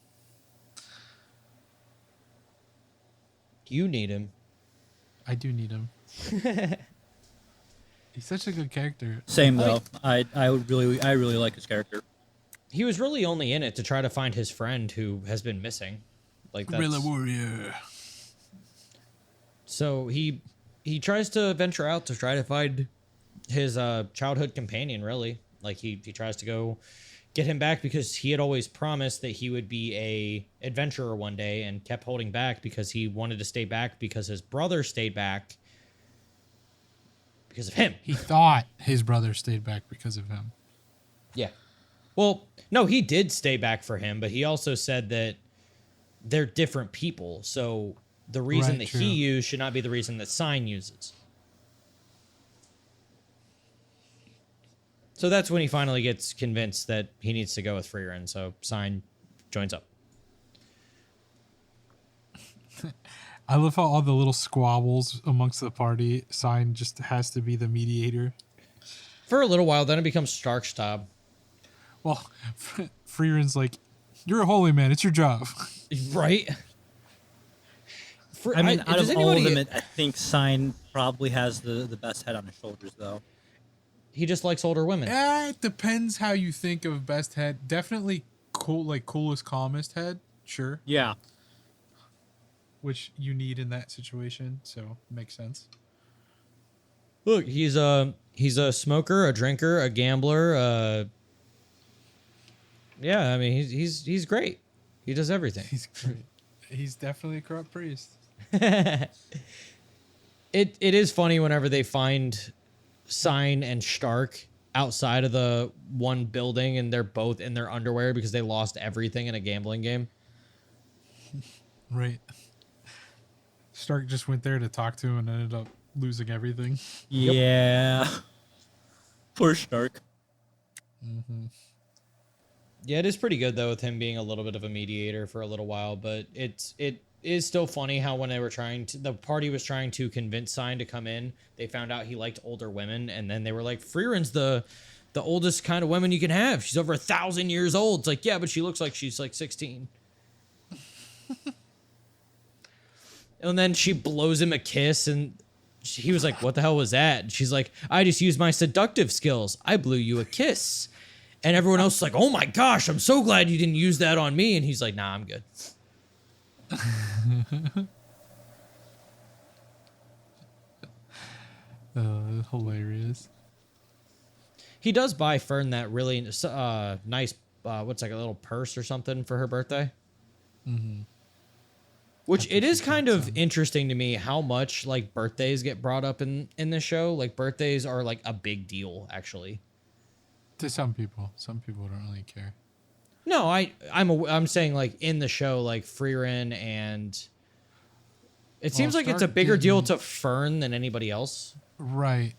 You need him. I do need him. He's such a good character. Same I though. I really like his character. He was really only in it to try to find his friend who has been missing. Like that's, Guerrilla warrior. so he tries to venture out to try to find his childhood companion, really. Like he tries to go get him back because he had always promised that he would be a adventurer one day, and kept holding back because he wanted to stay back because his brother stayed back because of him. He thought his brother stayed back because of him. Yeah. Well, no, he did stay back for him, but he also said that they're different people. So the reason Right, that true. he used should not be the reason that Sign uses. So that's when he finally gets convinced that he needs to go with Frieren. So Sign joins up. I love how all the little squabbles amongst the party, Sign just has to be the mediator. For a little while, then it becomes Stark's job. Well, Frieren's like, you're a holy man. It's your job. Right? I mean, out of all of them, I think Sign probably has the best head on his shoulders, though. He just likes older women. It depends how you think of best head. Definitely cool, like coolest, calmest head. Sure. Yeah. Which you need in that situation. So makes sense. Look, he's a smoker, a drinker, a gambler. Yeah, I mean, he's great. He does everything. He's great. He's definitely a corrupt priest. It is funny whenever they find Sign and Stark outside of the one building and they're both in their underwear because they lost everything in a gambling game. Right. Stark just went there to talk to him and ended up losing everything. Yeah. Poor Stark. Yeah, it is pretty good though with him being a little bit of a mediator for a little while, but it is still funny how when they were the party was trying to convince Sign to come in, they found out he liked older women, and then they were like, Frieren's the oldest kind of woman you can have. She's over 1,000 years old. It's like, yeah, but she looks like she's like 16. And then she blows him a kiss, and he was like, what the hell was that? And she's like, I just used my seductive skills. I blew you a kiss. And everyone else is like, oh my gosh, I'm so glad you didn't use that on me. And he's like, nah, I'm good. Hilarious. He does buy Fern that really nice, what's like a little purse or something for her birthday. Mm-hmm. Which it is kind of interesting to me how much like birthdays get brought up in this show. Like birthdays are like a big deal, actually. To some people don't really care. No, I'm saying like in the show, like Frieren, and it seems like it's a bigger deal to Fern than anybody else. Right.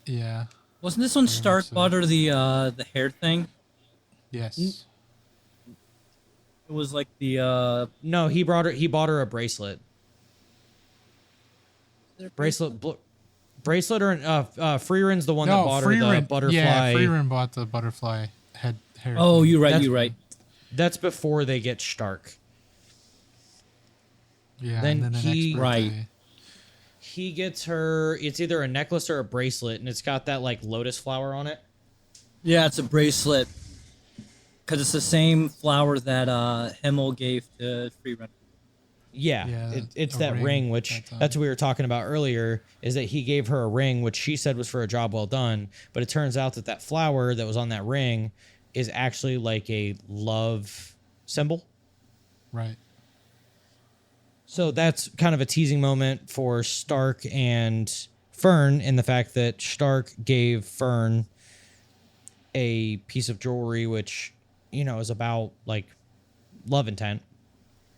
Yeah. Wasn't this when Stark bought her the hair thing? Yes. It was like the No, he bought her a bracelet. Bracelet or Frieren's the one that bought her the butterfly. Yeah, Frieren bought the butterfly hair. Oh, thing. you're right. That's before they get Stark. Yeah, then and then he he gets her. It's either a necklace or a bracelet, and it's got that like lotus flower on it. Yeah, it's a bracelet. Because it's the same flower that Himmel gave to Frieren. Yeah, it's that ring, which that's what we were talking about earlier, is that he gave her a ring, which she said was for a job well done. But it turns out that flower that was on that ring is actually like a love symbol. Right. So that's kind of a teasing moment for Stark and Fern in the fact that Stark gave Fern a piece of jewelry, which, you know, is about like love intent.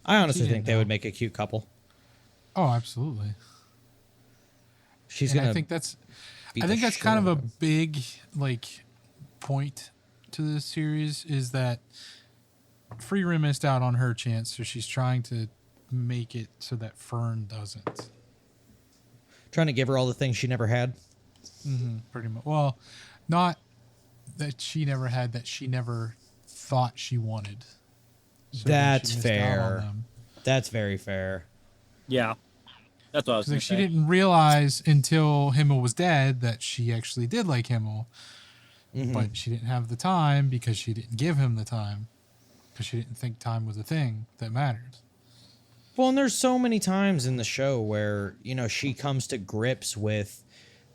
I honestly think they would make a cute couple. Oh, absolutely. She's gonna. I think that's kind of a big like point to this series is that Frieren missed out on her chance, so she's trying to make it so that Fern doesn't. Trying to give her all the things she never had. Mm-hmm, pretty much. Well, not that she never had, that she never thought she wanted. So that's fair. That's very fair. Yeah. That's what I was going to say. She didn't realize until Himmel was dead that she actually did like Himmel. Mm-hmm. But she didn't have the time because she didn't give him the time. Because she didn't think time was a thing that mattered. Well, and there's so many times in the show where, you know, she comes to grips with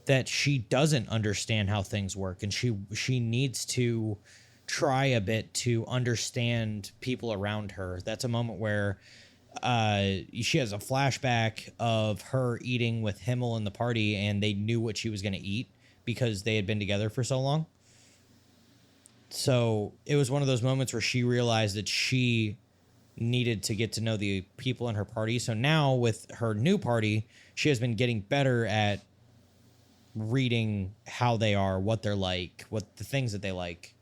that she doesn't understand how things work. And she needs to try a bit to understand people around her. That's a moment where she has a flashback of her eating with Himmel in the party, and they knew what she was going to eat because they had been together for so long. So it was one of those moments where she realized that she needed to get to know the people in her party. So now with her new party, she has been getting better at reading how they are, what they're like, what the things that they like.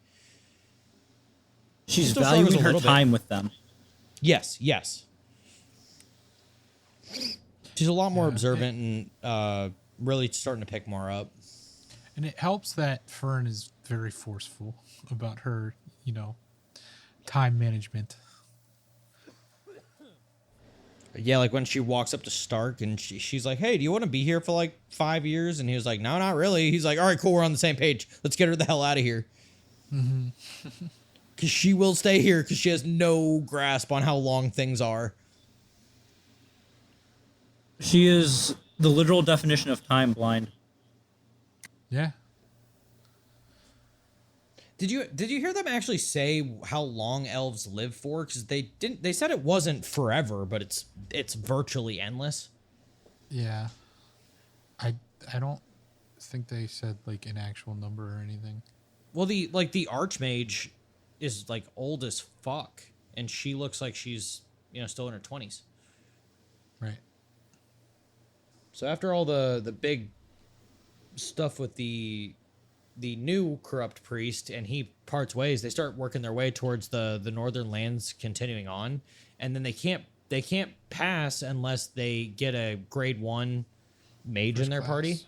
She's valuing her time with them. Yes. She's a lot more observant and really starting to pick more up. And it helps that Fern is very forceful about her, you know, time management. Yeah, like when she walks up to Stark and she's like, hey, do you want to be here for like 5 years? And he was like, no, not really. He's like, all right, cool, we're on the same page. Let's get her the hell out of here. Mm-hmm. Because she will stay here because she has no grasp on how long things are. She is the literal definition of time blind. Yeah. Did you hear them actually say how long elves live for? Because they didn't. They said it wasn't forever, but it's virtually endless. Yeah. I don't think they said like an actual number or anything. Well, the Archmage is like old as fuck, and she looks like she's, you know, still in her 20s. Right. So after all the big stuff with the new corrupt priest and he parts ways, they start working their way towards the northern lands, continuing on, and then they can't pass unless they get a grade 1 mage in their party.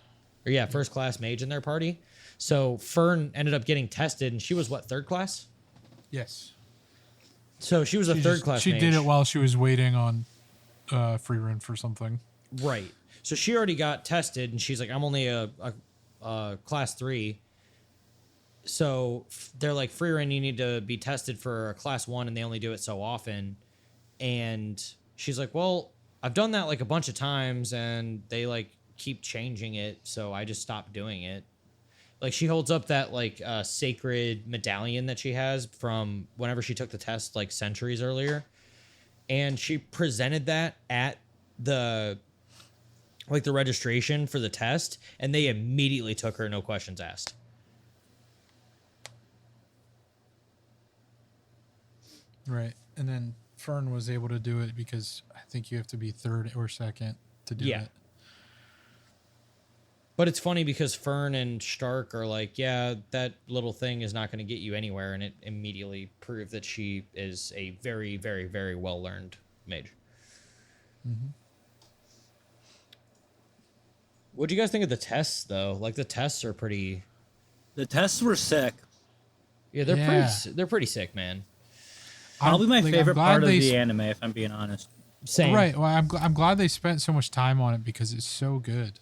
Or yeah, first class mage in their party. So Fern ended up getting tested, and she was what, third class? Yes. So she was a third class She mage. did it while she was waiting on Frieren for something. Right. So she already got tested, and she's like, I'm only a class 3. So they're like, Frieren, you need to be tested for a class 1, and they only do it so often. And she's like, well, I've done that like a bunch of times, and they like keep changing it, so I just stopped doing it. Like, she holds up that like sacred medallion that she has from whenever she took the test like centuries earlier, and she presented that at the registration for the test, and they immediately took her, no questions asked. Right. And then Fern was able to do it because I think you have to be third or second to do it. But it's funny because Fern and Stark are like, yeah, that little thing is not going to get you anywhere, and it immediately proved that she is a very, very, very well-learned mage. Mm-hmm. What do you guys think of the tests, though? Like, the tests are pretty... The tests were sick. Yeah, they're pretty sick, man. Probably my favorite part of they the anime, if I'm being honest. Same. Right. Well, I'm glad they spent so much time on it because it's so good.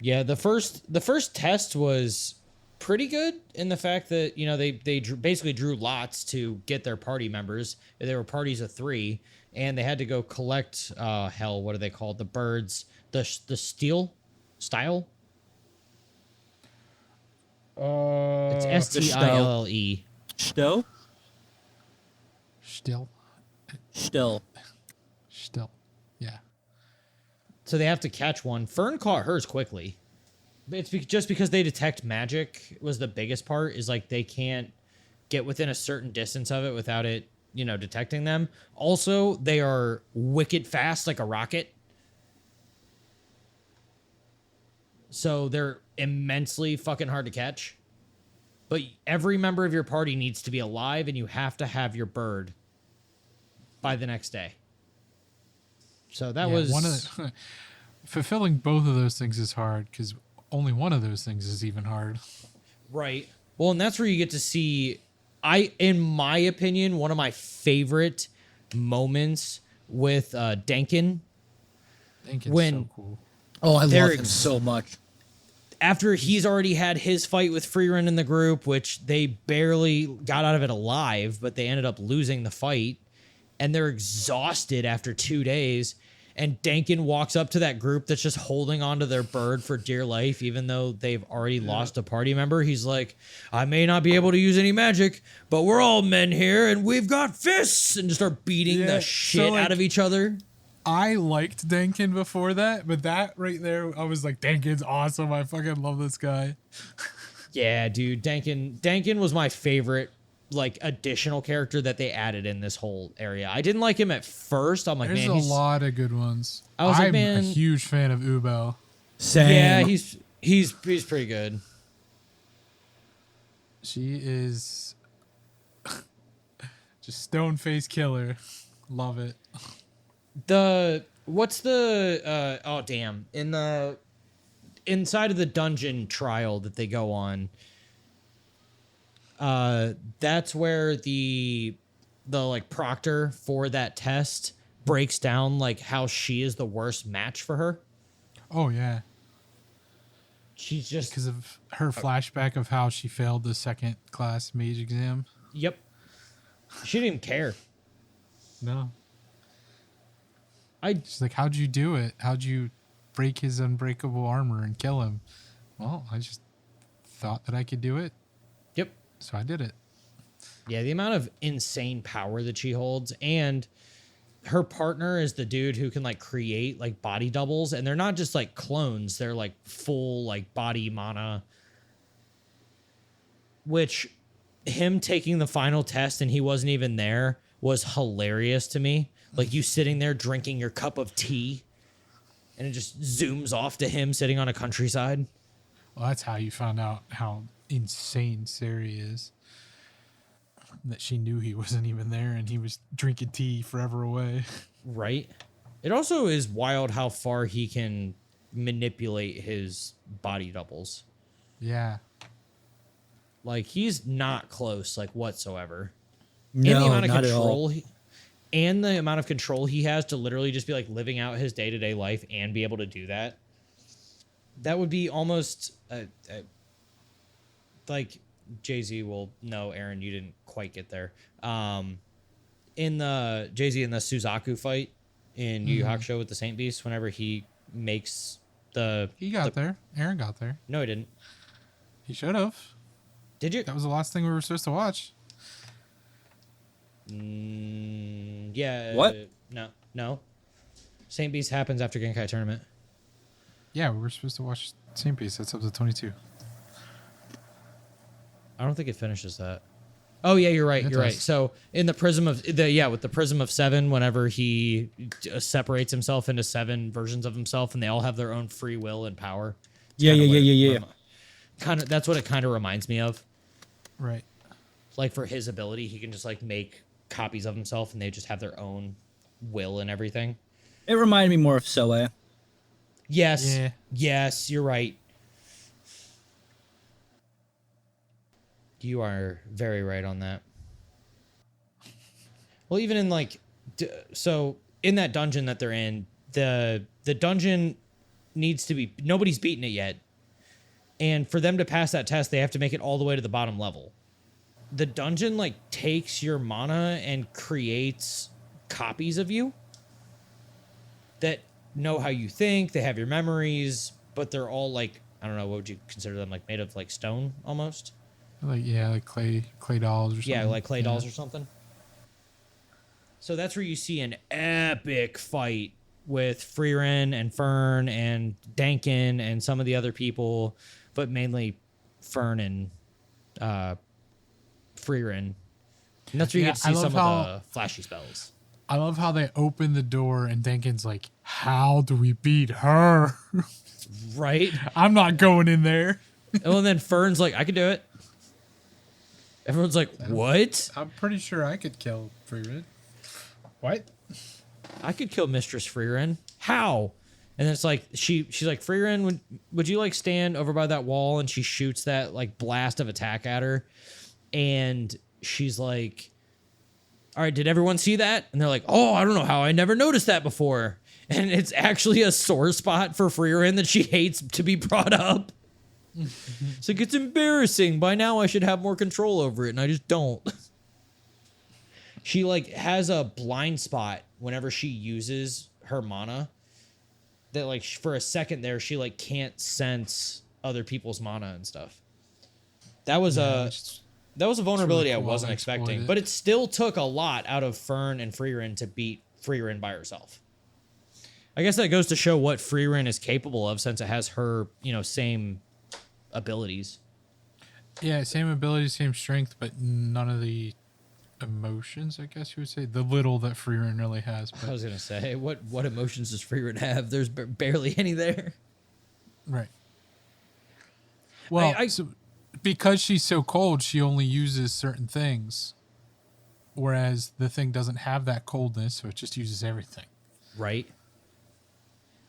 Yeah, the first test was pretty good in the fact that, you know, they basically drew lots to get their party members. There were parties of 3, and they had to go collect what are they called? The birds, the style. It's Stille. Still? Still. Yeah. So they have to catch one. Fern caught hers quickly. It's just because they detect magic was the biggest part, is like they can't get within a certain distance of it without it, you know, detecting them. Also, they are wicked fast like a rocket. So they're immensely fucking hard to catch. But every member of your party needs to be alive, and you have to have your bird by the next day. So that was one of the, fulfilling both of those things is hard because only one of those things is even hard. Right. Well, and that's where you get to see, in my opinion, one of my favorite moments with Denkin. Denkin's so cool. Oh, I love him so much. After he's already had his fight with Frieren in the group, which they barely got out of it alive, but they ended up losing the fight, and they're exhausted after 2 days. And Denkin walks up to that group that's just holding onto their bird for dear life, even though they've already lost a party member. He's like, I may not be able to use any magic, but we're all men here, and we've got fists, and just start beating the shit out of each other. I liked Denkin before that, but that right there, I was like, Denkin's awesome. I fucking love this guy. Yeah, dude. Denkin was my favorite, like, additional character that they added in this whole area. I didn't like him at first. I'm like, There's man, a lot of good ones. I'm a huge fan of Ubel. Same. Yeah, he's pretty good. She is just stone face killer. Love it. What's the oh damn, in the inside of the dungeon trial that they go on, that's where the like proctor for that test breaks down like how she is the worst match for her. Oh yeah, she's just because of her flashback of how she failed the second class mage exam. Yep. She didn't even care. No. She's like, how'd you do it? How'd you break his unbreakable armor and kill him? Well, I just thought that I could do it. Yep. So I did it. Yeah, the amount of insane power that she holds, and her partner is the dude who can like create like body doubles, and they're not just like clones, they're like full like body mana. Which him taking the final test and he wasn't even there was hilarious to me. Like you sitting there drinking your cup of tea. and it just zooms off to him sitting on a countryside. Well, that's how you found out how insane Sari is. That she knew he wasn't even there and he was drinking tea forever away. Right. It also is wild how far he can manipulate his body doubles. Yeah. Like, he's not close, like, whatsoever. No, and the amount of not at all. control and the amount of control he has to literally just be like living out his day-to-day life and be able to do that. That would be almost like Jay-Z will know, Aaron, you didn't quite get there. In the Jay-Z in the Suzaku fight in Yu Yu Hakusho with the Saint Beast, whenever he makes He got there. Aaron got there. No, he didn't. He should have. Did you? That was the last thing we were supposed to watch. Yeah. What? No. Saint Beast happens after Genkai Tournament. Yeah, we were supposed to watch Saint Piece. That's episode 22. I don't think it finishes that. Oh yeah, you're right. It You're right. does. So in the with the Prism of Seven, whenever he separates himself into 7 versions of himself, and they all have their own free will and power. Yeah. Kind of. That's what it kind of reminds me of. Right. Like, for his ability, he can just like make copies of himself, and they just have their own will and everything. It reminded me more of Soe. Yes. Yeah. Yes, you're right. You are very right on that. Well, even in like, so in that dungeon that they're in, the dungeon needs to be, nobody's beaten it yet. And for them to pass that test, they have to make it all the way to the bottom level. The dungeon like takes your mana and creates copies of you that know how you think. They have your memories, but they're all like, I don't know, what would you consider them, like made of like stone almost? Like clay dolls or something. Yeah, like clay dolls or something. So that's where you see an epic fight with Frieren and Fern and Dankin and some of the other people, but mainly Fern and Frieren. And that's where you get to see some of the flashy spells. I love how they open the door and Denkin's like, how do we beat her? Right? I'm not going in there. And then Fern's like, I could do it. Everyone's like, what? I'm pretty sure I could kill Frieren. What? I could kill Mistress Frieren. How? And then it's like, she's like, Frieren, would you like stand over by that wall? And she shoots that like blast of attack at her. And she's like, all right, did everyone see that? And they're like, oh, I don't know how. I never noticed that before. And it's actually a sore spot for Frieren that she hates to be brought up. It's like, it's embarrassing. By now I should have more control over it, and I just don't. She like has a blind spot whenever she uses her mana. That like for a second there, she like can't sense other people's mana and stuff. That was a vulnerability really cool I wasn't how they exploit expecting, it. but it still took a lot out of Fern and Frieren to beat Frieren by herself. I guess that goes to show what Frieren is capable of, since it has her, same abilities. Yeah, same ability, same strength, but none of the emotions, I guess you would say. The little that Frieren really has. I But, was gonna say, what emotions does Frieren have? There's barely any there. right. Well, so because she's so cold, she only uses certain things. Whereas the thing doesn't have that coldness, so it just uses everything. Right.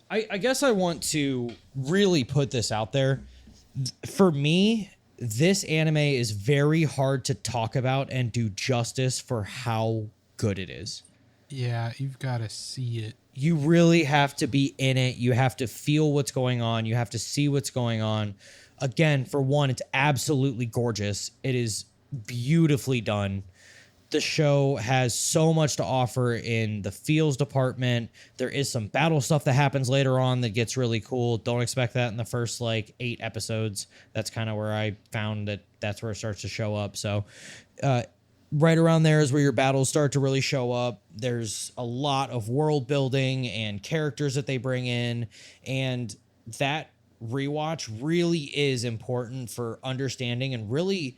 I guess I want to really put this out there. For me, this anime is very hard to talk about and do justice for how good it is. Yeah, you've got to see it. You really have to be in it. You have to feel what's going on. You have to see what's going on. Again, for one, it's absolutely gorgeous. It is beautifully done. The show has so much to offer in the feels department. There is some battle stuff that happens later on that gets really cool. Don't expect that in the first 8 episodes. That's kind of where I found that's where it starts to show up. So right around there is where your battles start to really show up. There's a lot of world building and characters that they bring in. And that rewatch really is important for understanding and really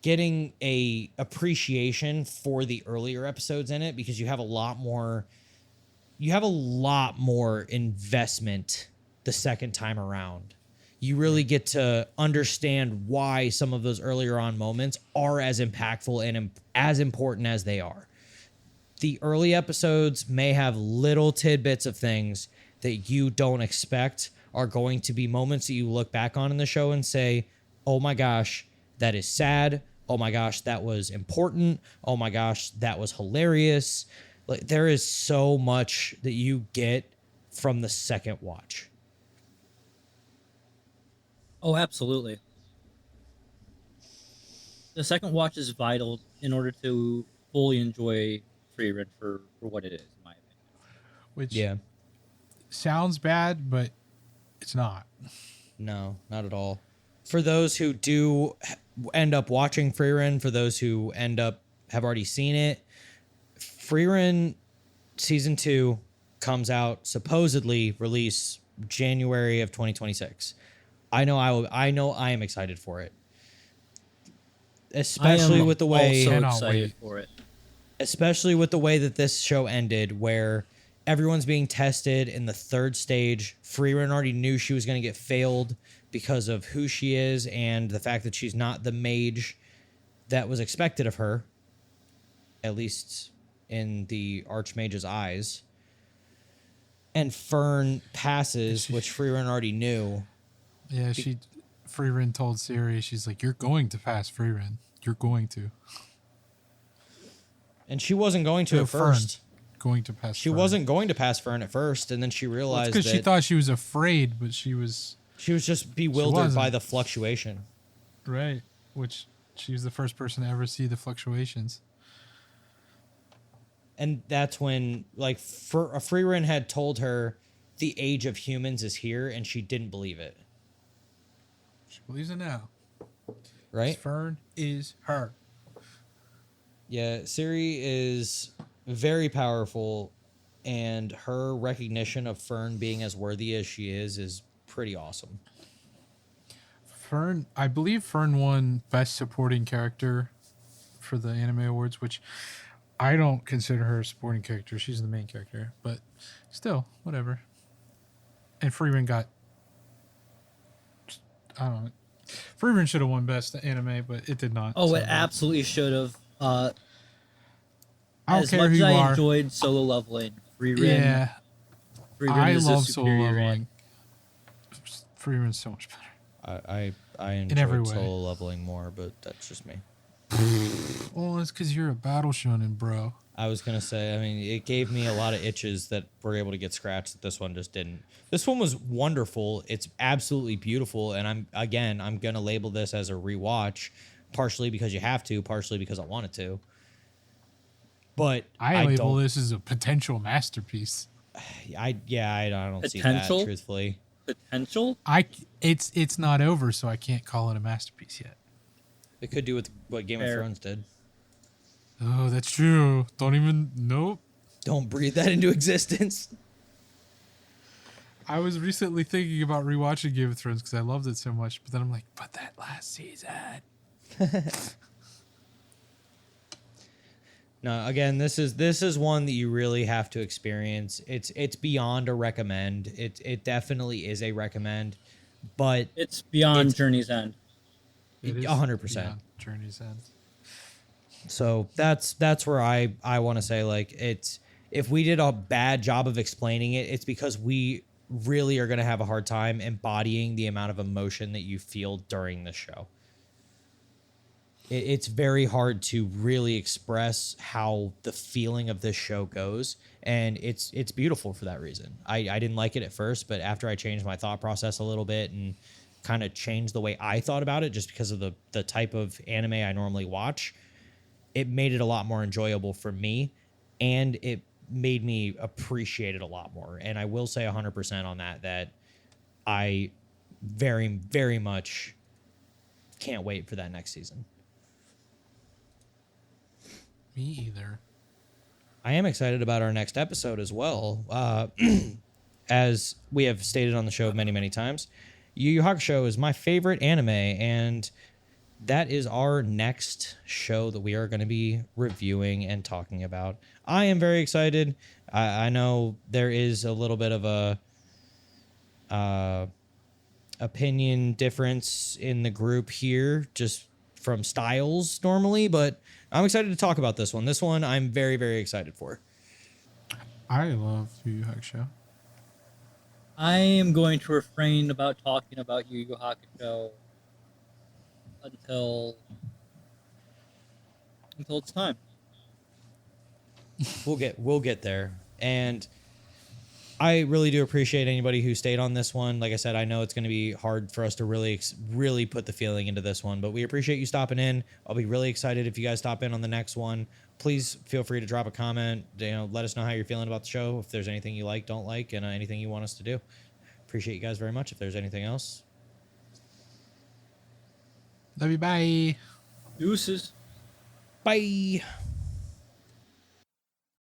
getting a appreciation for the earlier episodes in it, because you have a lot more you have a lot more investment the second time around. You really get to understand why some of those earlier on moments are as impactful and as important as they are. The early episodes may have little tidbits of things that you don't expect are going to be moments that you look back on in the show and say, oh my gosh, that is sad. Oh my gosh, that was important. Oh my gosh, that was hilarious. Like, there is so much that you get from the second watch. Oh, absolutely. The second watch is vital in order to fully enjoy Frieren for what it is, in my opinion. Which Yeah. sounds bad, but it's not. No, not at all. For those who do end up watching Frieren, for those who have already seen it, Frieren season 2 comes out, supposedly release January of 2026. I know I am excited for it. Especially with the way also Cannot excited wait. for it. especially with the way that this show ended, where everyone's being tested in the third stage. Frieren already knew she was going to get failed because of who she is and the fact that she's not the mage that was expected of her, at least in the Archmage's eyes. And Fern passes, which Frieren already knew. Yeah, Frieren told Siri, she's like, you're going to pass Frieren. You're going to. And she wasn't going to No, at first. Going to pass She Fern. wasn't going to pass Fern at first, and then she realized because that she thought she was afraid, but she was just bewildered wasn't. by the fluctuation. right. Which she was the first person to ever see the fluctuations. And that's when, like, Frieren had told her the age of humans is here, and she didn't believe it. She believes it now. Right? Fern is her. Yeah, Ciri is very powerful, and her recognition of Fern being as worthy as she is pretty awesome. Fern, I believe Fern won Best Supporting Character for the Anime Awards, which I don't consider her a supporting character. She's the main character, but still, whatever. And Frieren got, I don't know. Frieren should have won Best Anime, but it did not. Oh, so it absolutely should have. I don't As care much who as you I are. enjoyed solo leveling, Frieren, Yeah, Frieren I is love the solo superior leveling. Frieren's so much better. I every enjoyed way. solo leveling more, but that's just me. Well, it's because you're a battle shonen, bro. I was going to say, I mean, it gave me a lot of itches that were able to get scratched that this one just didn't. This one was wonderful. It's absolutely beautiful. And I'm going to label this as a rewatch, partially because you have to, partially because I wanted to. But I label don't, this as a potential masterpiece. I don't see that, Potential? truthfully. potential. It's not over, so I can't call it a masterpiece yet. It could do with what Game of Fair. Thrones did. Oh, that's true. Nope. Don't breathe that into existence. I was recently thinking about rewatching Game of Thrones because I loved it so much, but then I'm like, but that last season. No, again, this is one that you really have to experience. It's beyond a recommend. It definitely is a recommend, but It's beyond It's- Journey's End. It is 100%. beyond Journey's End. So that's where I want to say, like, it's, if we did a bad job of explaining it, it's because we really are going to have a hard time embodying the amount of emotion that you feel during the show. It's very hard to really express how the feeling of this show goes, and it's beautiful for that reason. I didn't like it at first, but after I changed my thought process a little bit and kind of changed the way I thought about it just because of the type of anime I normally watch, it made it a lot more enjoyable for me, and it made me appreciate it a lot more. And I will say 100% on that I very, very much can't wait for that next season. Me either. I am excited about our next episode as well. As we have stated on the show many, many times, Yu Yu Hakusho is my favorite anime, and that is our next show that we are going to be reviewing and talking about. I am very excited. I know there is a little bit of a opinion difference in the group here, just from styles normally, but I'm excited to talk about this one. This one I'm very, very excited for. I love Yu Yu Hakusho. I am going to refrain about talking about Yu Yu Hakusho until it's time. We'll get there. And I really do appreciate anybody who stayed on this one. Like I said, I know it's going to be hard for us to really put the feeling into this one, but we appreciate you stopping in. I'll be really excited if you guys stop in on the next one. Please feel free to drop a comment. Let us know how you're feeling about the show. If there's anything you like, don't like, and anything you want us to do. Appreciate you guys very much. If there's anything else, Love you. Bye. Deuces. bye.